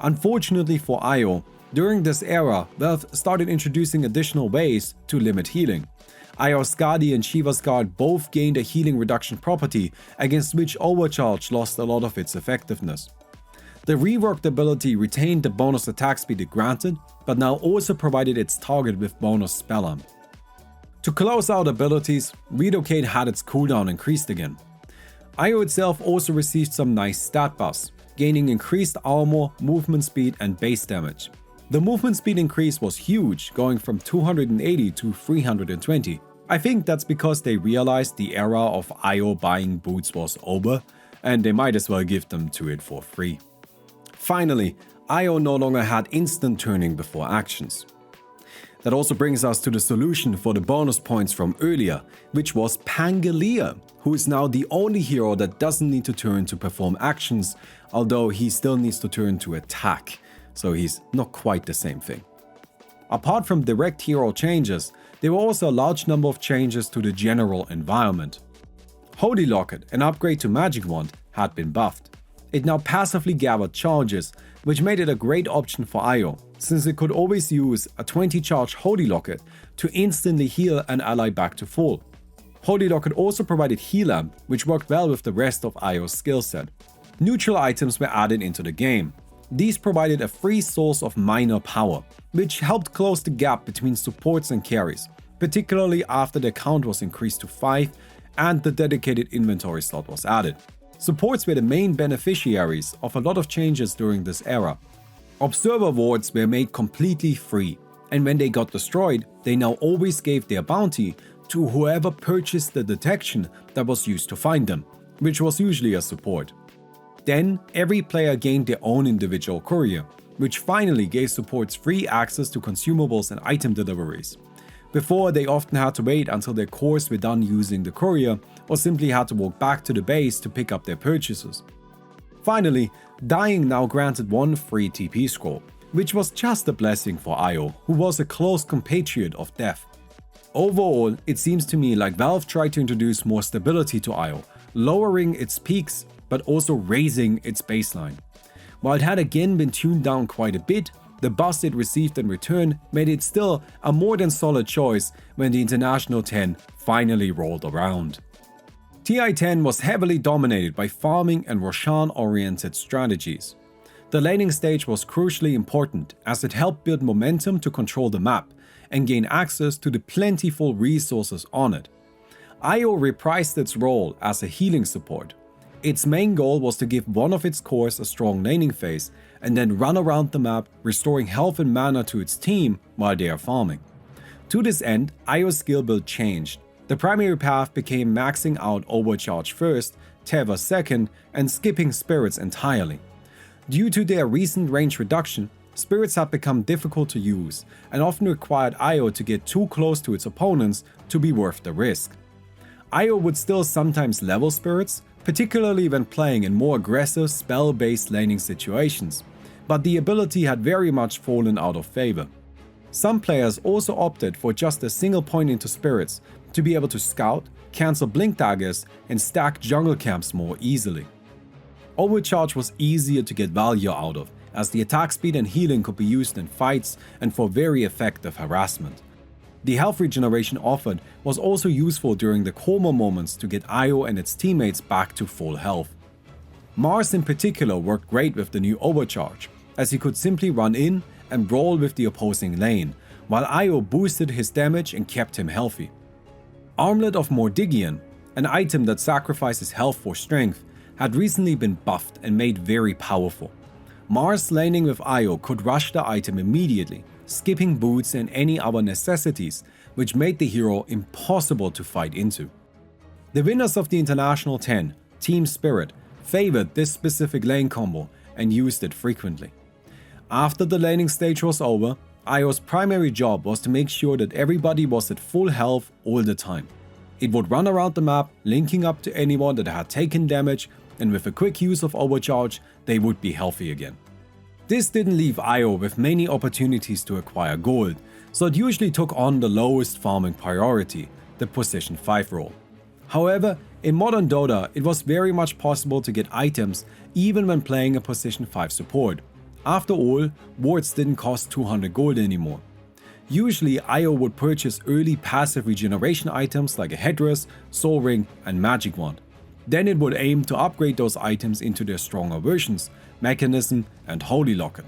Unfortunately for Io, during this era, Valve started introducing additional ways to limit healing. Io's Skadi and Shiva's Guard both gained a healing reduction property, against which Overcharge lost a lot of its effectiveness. The reworked ability retained the bonus attack speed it granted, but now also provided its target with bonus spell amp. To close out abilities, Relocate had its cooldown increased again. Io itself also received some nice stat buffs, gaining increased armor, movement speed, and base damage. The movement speed increase was huge, going from 280 to 320. I think that's because they realized the era of Io buying boots was over, and they might as well give them to it for free. Finally, Io no longer had instant turning before actions. That also brings us to the solution for the bonus points from earlier, which was Pangea, who is now the only hero that doesn't need to turn to perform actions, although he still needs to turn to attack, so he's not quite the same thing. Apart from direct hero changes, there were also a large number of changes to the general environment. Holy Locket, an upgrade to Magic Wand, had been buffed. It now passively gathered charges, which made it a great option for Io, since it could always use a 20 charge Holy Locket to instantly heal an ally back to full. Holy Locket also provided Heal Amp, which worked well with the rest of Io's skill set. Neutral items were added into the game. These provided a free source of minor power, which helped close the gap between supports and carries, particularly after their count was increased to 5 and the dedicated inventory slot was added. Supports were the main beneficiaries of a lot of changes during this era. Observer wards were made completely free, and when they got destroyed, they now always gave their bounty to whoever purchased the detection that was used to find them, which was usually a support. Then, every player gained their own individual courier, which finally gave supports free access to consumables and item deliveries. Before, they often had to wait until their cores were done using the courier, or simply had to walk back to the base to pick up their purchases. Finally, dying now granted one free TP scroll, which was just a blessing for Io, who was a close compatriot of death. Overall, it seems to me like Valve tried to introduce more stability to Io, lowering its peaks but also raising its baseline. While it had again been tuned down quite a bit, the buffs it received in return made it still a more than solid choice when the International 10 finally rolled around. TI-10 was heavily dominated by farming and Roshan-oriented strategies. The laning stage was crucially important as it helped build momentum to control the map and gain access to the plentiful resources on it. Io reprised its role as a healing support. Its main goal was to give one of its cores a strong laning phase and then run around the map, restoring health and mana to its team while they are farming. To this end, Io's skill build changed. The primary path became maxing out Overcharge first, Teva second, and skipping Spirits entirely. Due to their recent range reduction, Spirits had become difficult to use and often required Io to get too close to its opponents to be worth the risk. Io would still sometimes level Spirits, particularly when playing in more aggressive spell-based laning situations, but the ability had very much fallen out of favor. Some players also opted for just a single point into Spirits to be able to scout, cancel blink daggers, and stack jungle camps more easily. Overcharge was easier to get value out of, as the attack speed and healing could be used in fights and for very effective harassment. The health regeneration offered was also useful during the calmer moments to get Io and its teammates back to full health. Mars in particular worked great with the new Overcharge, as he could simply run in and brawl with the opposing lane, while Io boosted his damage and kept him healthy. Armlet of Mordigian, an item that sacrifices health for strength, had recently been buffed and made very powerful. Mars laning with Io could rush the item immediately, skipping boots and any other necessities, which made the hero impossible to fight into. The winners of the International 10, Team Spirit, favored this specific lane combo and used it frequently. After the laning stage was over, IO's primary job was to make sure that everybody was at full health all the time. It would run around the map, linking up to anyone that had taken damage, and with a quick use of overcharge, they would be healthy again. This didn't leave IO with many opportunities to acquire gold, so it usually took on the lowest farming priority, the position 5 role. However, in modern Dota, it was very much possible to get items even when playing a position 5 support. After all, wards didn't cost 200 gold anymore. Usually, IO would purchase early passive regeneration items like a headdress, soul ring, and magic wand. Then it would aim to upgrade those items into their stronger versions, mechanism, and holy locket.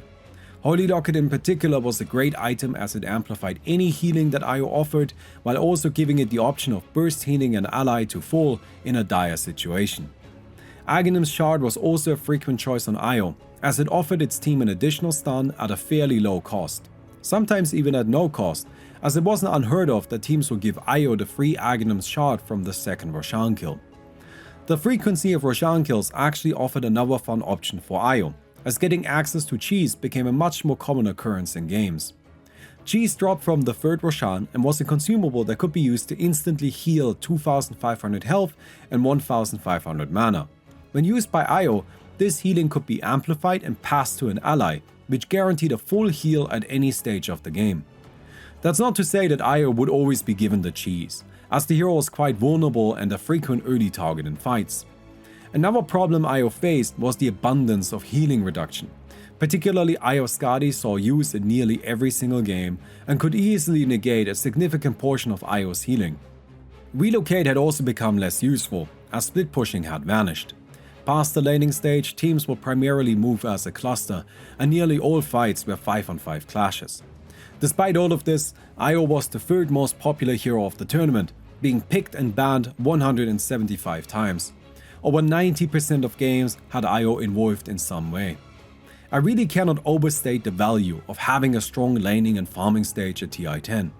Holy locket in particular was a great item as it amplified any healing that IO offered, while also giving it the option of burst healing an ally to fall in a dire situation. Aghanim's shard was also a frequent choice on IO, as it offered its team an additional stun at a fairly low cost. Sometimes even at no cost, as it wasn't unheard of that teams would give IO the free Aghanim's shard from the second Roshan kill. The frequency of Roshan kills actually offered another fun option for IO, as getting access to cheese became a much more common occurrence in games. Cheese dropped from the third Roshan and was a consumable that could be used to instantly heal 2500 health and 1500 mana. When used by IO, this healing could be amplified and passed to an ally, which guaranteed a full heal at any stage of the game. That's not to say that IO would always be given the cheese, as the hero was quite vulnerable and a frequent early target in fights. Another problem IO faced was the abundance of healing reduction. Particularly IO Skadi saw use in nearly every single game and could easily negate a significant portion of IO's healing. Relocate had also become less useful, as split pushing had vanished. Past the laning stage, teams would primarily move as a cluster, and nearly all fights were 5-on-5 clashes. Despite all of this, IO was the third most popular hero of the tournament, being picked and banned 175 times. Over 90% of games had IO involved in some way. I really cannot overstate the value of having a strong laning and farming stage at TI10.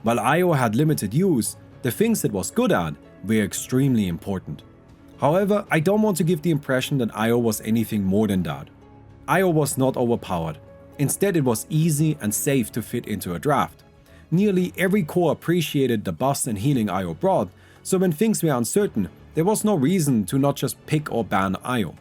While IO had limited use, the things it was good at were extremely important. However, I don't want to give the impression that IO was anything more than that. IO was not overpowered. Instead, it was easy and safe to fit into a draft. Nearly every core appreciated the buffs and healing IO brought, so when things were uncertain, there was no reason to not just pick or ban IO.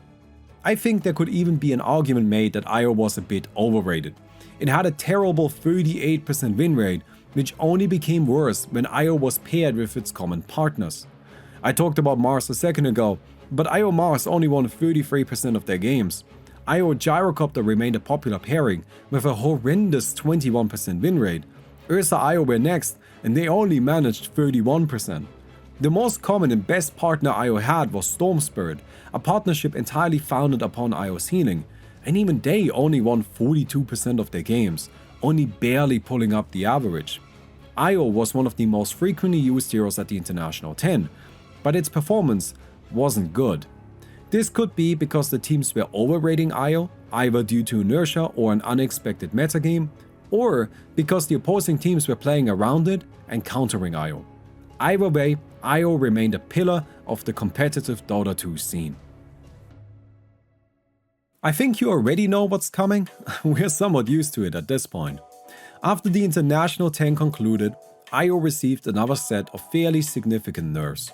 I think there could even be an argument made that IO was a bit overrated. It had a terrible 38% win rate, which only became worse when IO was paired with its common partners. I talked about Mars a second ago, but IO Mars only won 33% of their games. IO Gyrocopter remained a popular pairing with a horrendous 21% win rate. Ursa IO were next, and they only managed 31%. The most common and best partner IO had was Storm Spirit, a partnership entirely founded upon IO's healing, and even they only won 42% of their games, only barely pulling up the average. IO was one of the most frequently used heroes at the International 10, but its performance wasn't good. This could be because the teams were overrating IO, either due to inertia or an unexpected metagame, or because the opposing teams were playing around it and countering IO. Either way, IO remained a pillar of the competitive Dota 2 scene. I think you already know what's coming. We're somewhat used to it at this point. After the International 10 concluded, IO received another set of fairly significant nerfs.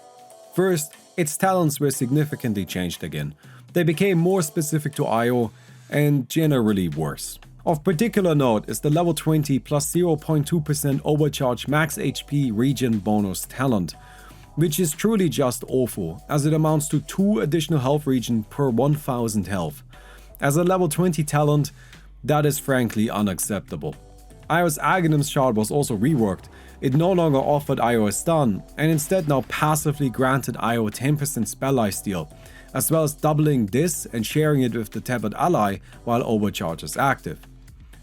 First, its talents were significantly changed again. They became more specific to IO and generally worse. Of particular note is the level 20 plus 0.2% overcharge max HP regen bonus talent, which is truly just awful, as it amounts to 2 additional health regen per 1000 health. As a level 20 talent, that is frankly unacceptable. IO's Aghanim's shard was also reworked. It no longer offered IO a stun, and instead now passively granted IO 10% spell lifesteal, as well as doubling this and sharing it with the tethered ally while overcharge is active.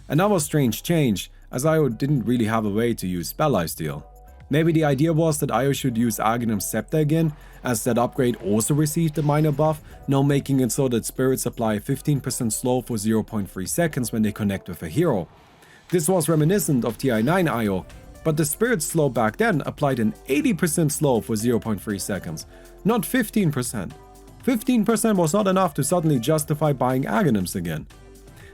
Another strange change, as IO didn't really have a way to use spell lifesteal. Maybe the idea was that IO should use Aghanim's Scepter again, as that upgrade also received a minor buff, now making it so that spirits apply 15% slow for 0.3 seconds when they connect with a hero. This was reminiscent of TI9 IO, but the Spirit's slow back then applied an 80% slow for 0.3 seconds, not 15%. 15% was not enough to suddenly justify buying Aghanims again.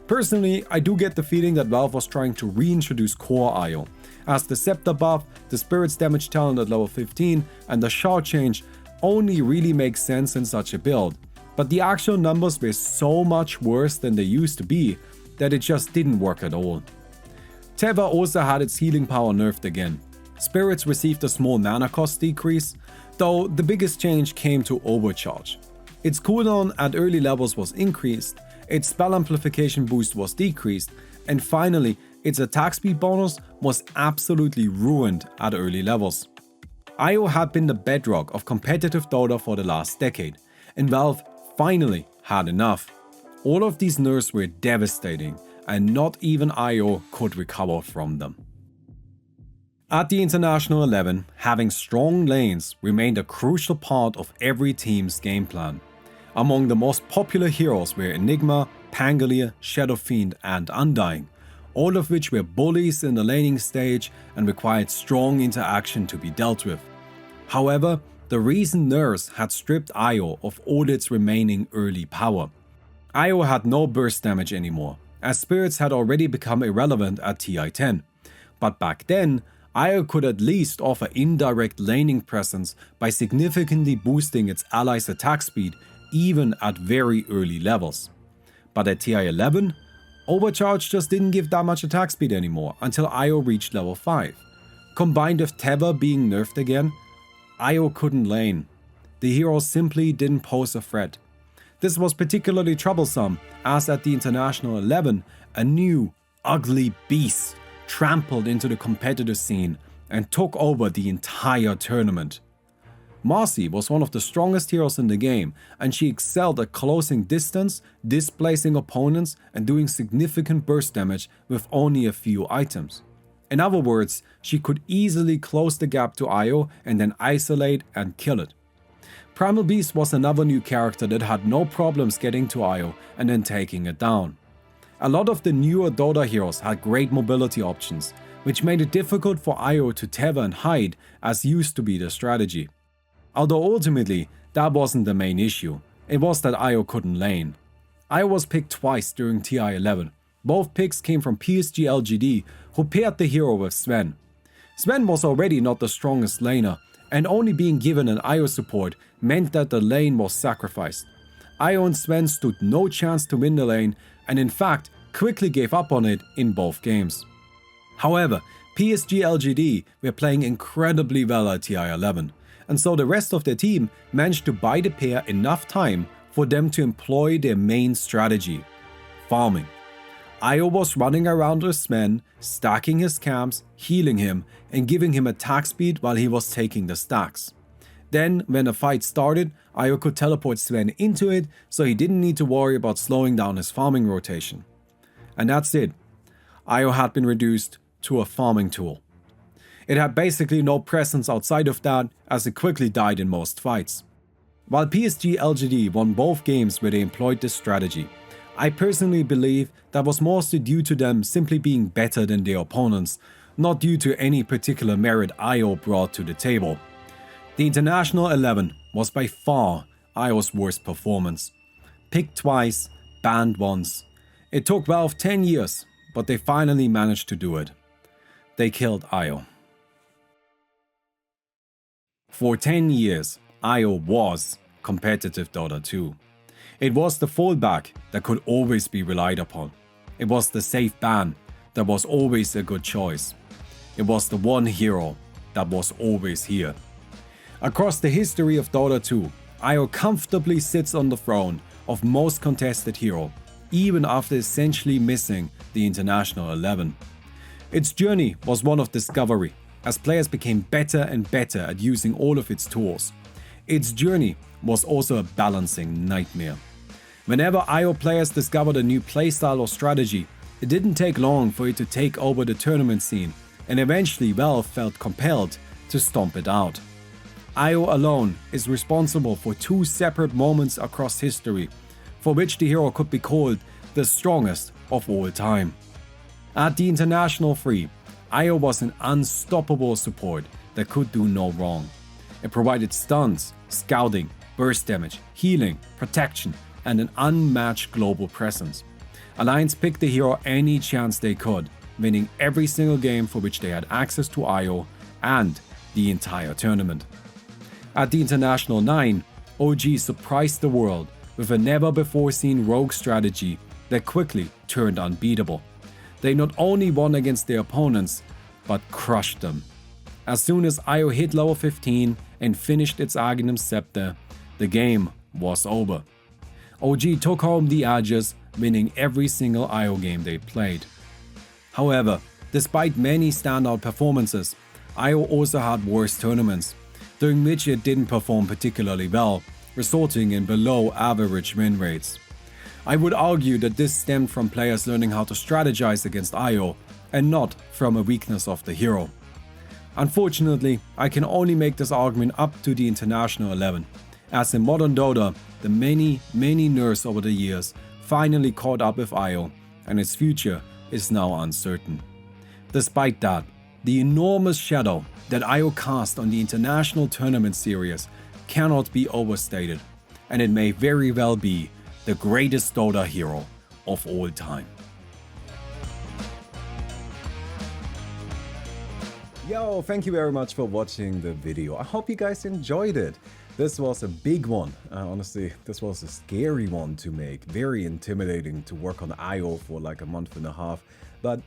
Personally, I do get the feeling that Valve was trying to reintroduce core IO, as the Scepter buff, the Spirit's damage talent at level 15, and the shard change only really makes sense in such a build. But the actual numbers were so much worse than they used to be that it just didn't work at all. Teva also had its healing power nerfed again. Spirits received a small mana cost decrease, though the biggest change came to Overcharge. Its cooldown at early levels was increased, its spell amplification boost was decreased, and finally, its attack speed bonus was absolutely ruined at early levels. IO had been the bedrock of competitive Dota for the last decade, and Valve finally had enough. All of these nerfs were devastating, and not even IO could recover from them. At the International 11, having strong lanes remained a crucial part of every team's game plan. Among the most popular heroes were Enigma, Pangolier, Shadow Fiend, and Undying, all of which were bullies in the laning stage and required strong interaction to be dealt with. However, the recent nerfs had stripped IO of all its remaining early power. IO had no burst damage anymore, as Spirits had already become irrelevant at TI10. But back then, IO could at least offer indirect laning presence by significantly boosting its allies' attack speed even at very early levels. But at TI11, Overcharge just didn't give that much attack speed anymore until IO reached level 5. Combined with Teva being nerfed again, IO couldn't lane. The hero simply didn't pose a threat. This was particularly troublesome as at the International 11, a new, ugly beast trampled into the competitive scene and took over the entire tournament. Marcy was one of the strongest heroes in the game, and she excelled at closing distance, displacing opponents, and doing significant burst damage with only a few items. In other words, she could easily close the gap to IO and then isolate and kill it. Primal Beast was another new character that had no problems getting to IO and then taking it down. A lot of the newer Dota heroes had great mobility options, which made it difficult for IO to tether and hide as used to be the strategy. Although ultimately, that wasn't the main issue, it was that IO couldn't lane. IO was picked twice during TI11. Both picks came from PSG LGD, who paired the hero with Sven. Sven was already not the strongest laner, and only being given an IO support meant that the lane was sacrificed. IO and Sven stood no chance to win the lane, and in fact quickly gave up on it in both games. However, PSG LGD were playing incredibly well at TI11, and so the rest of their team managed to buy the pair enough time for them to employ their main strategy: farming. IO was running around with Sven, stacking his camps, healing him, and giving him attack speed while he was taking the stacks. Then, when the fight started, IO could teleport Sven into it, so he didn't need to worry about slowing down his farming rotation. And that's it. IO had been reduced to a farming tool. It had basically no presence outside of that, as it quickly died in most fights. While PSG LGD won both games where they employed this strategy, I personally believe that was mostly due to them simply being better than their opponents, not due to any particular merit IO brought to the table. The International 11 was by far IO's worst performance. Picked twice, banned once. It took Valve 10 years, but they finally managed to do it. They killed IO. For 10 years, IO was competitive Dota 2. It was the fallback that could always be relied upon. It was the safe ban that was always a good choice. It was the one hero that was always here. Across the history of Dota 2, IO comfortably sits on the throne of most contested hero, even after essentially missing the International 11. Its journey was one of discovery, as players became better and better at using all of its tools. Its journey was also a balancing nightmare. Whenever IO players discovered a new playstyle or strategy, it didn't take long for it to take over the tournament scene, and eventually Valve felt compelled to stomp it out. IO alone is responsible for 2 separate moments across history, for which the hero could be called the strongest of all time. At the International 3, IO was an unstoppable support that could do no wrong. It provided stuns, scouting, burst damage, healing, protection, and an unmatched global presence. Alliance picked the hero any chance they could, winning every single game for which they had access to IO and the entire tournament. At the International 9, OG surprised the world with a never-before-seen rogue strategy that quickly turned unbeatable. They not only won against their opponents, but crushed them. As soon as IO hit level 15 and finished its Arcanum Scepter, the game was over. OG took home the Aegis, winning every single IO game they played. However, despite many standout performances, IO also had worse tournaments, during which it didn't perform particularly well, resulting in below average win rates. I would argue that this stemmed from players learning how to strategize against IO and not from a weakness of the hero. Unfortunately, I can only make this argument up to the International 11, as in modern Dota, the many nerfs over the years finally caught up with IO, and its future is now uncertain. Despite that, the enormous shadow that IO cast on the International Tournament Series cannot be overstated, and it may very well be the greatest Dota hero of all time. Yo, thank you very much for watching the video. I hope you guys enjoyed it. This was a big one. Honestly, this was a scary one to make. Very intimidating to work on IO for like a month and a half. But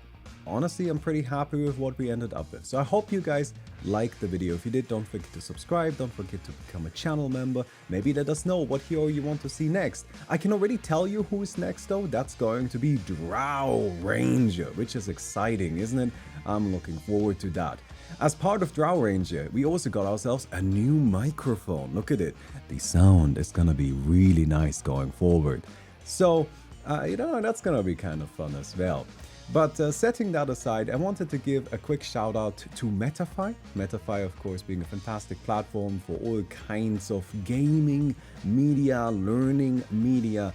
honestly, I'm pretty happy with what we ended up with. So I hope you guys liked the video. If you did, don't forget to subscribe. Don't forget to become a channel member. Maybe let us know what hero you want to see next. I can already tell you who's next though. That's going to be Drow Ranger, which is exciting, isn't it? I'm looking forward to that. As part of Drow Ranger, we also got ourselves a new microphone. Look at it. The sound is gonna be really nice going forward. So, that's gonna be kind of fun as well. But setting that aside, I wanted to give a quick shout out to Metafy. Metafy, of course, being a fantastic platform for all kinds of gaming media, learning media.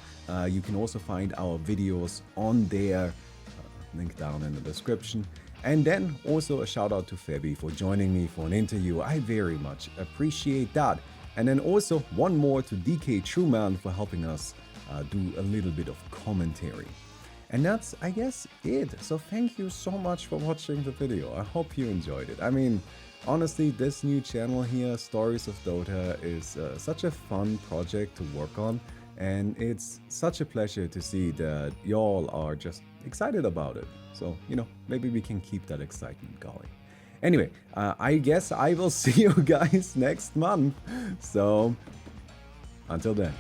You can also find our videos on there. Link down in the description. And then also a shout out to Febby for joining me for an interview. I very much appreciate that. And then also one more to DK Trueman for helping us do a little bit of commentary. And that's, I guess, it. So thank you so much for watching the video. I hope you enjoyed it. I mean, honestly, this new channel here, Stories of Dota, is such a fun project to work on. And it's such a pleasure to see that y'all are just excited about it. So, maybe we can keep that excitement going. Anyway, I guess I will see you guys next month. So, until then.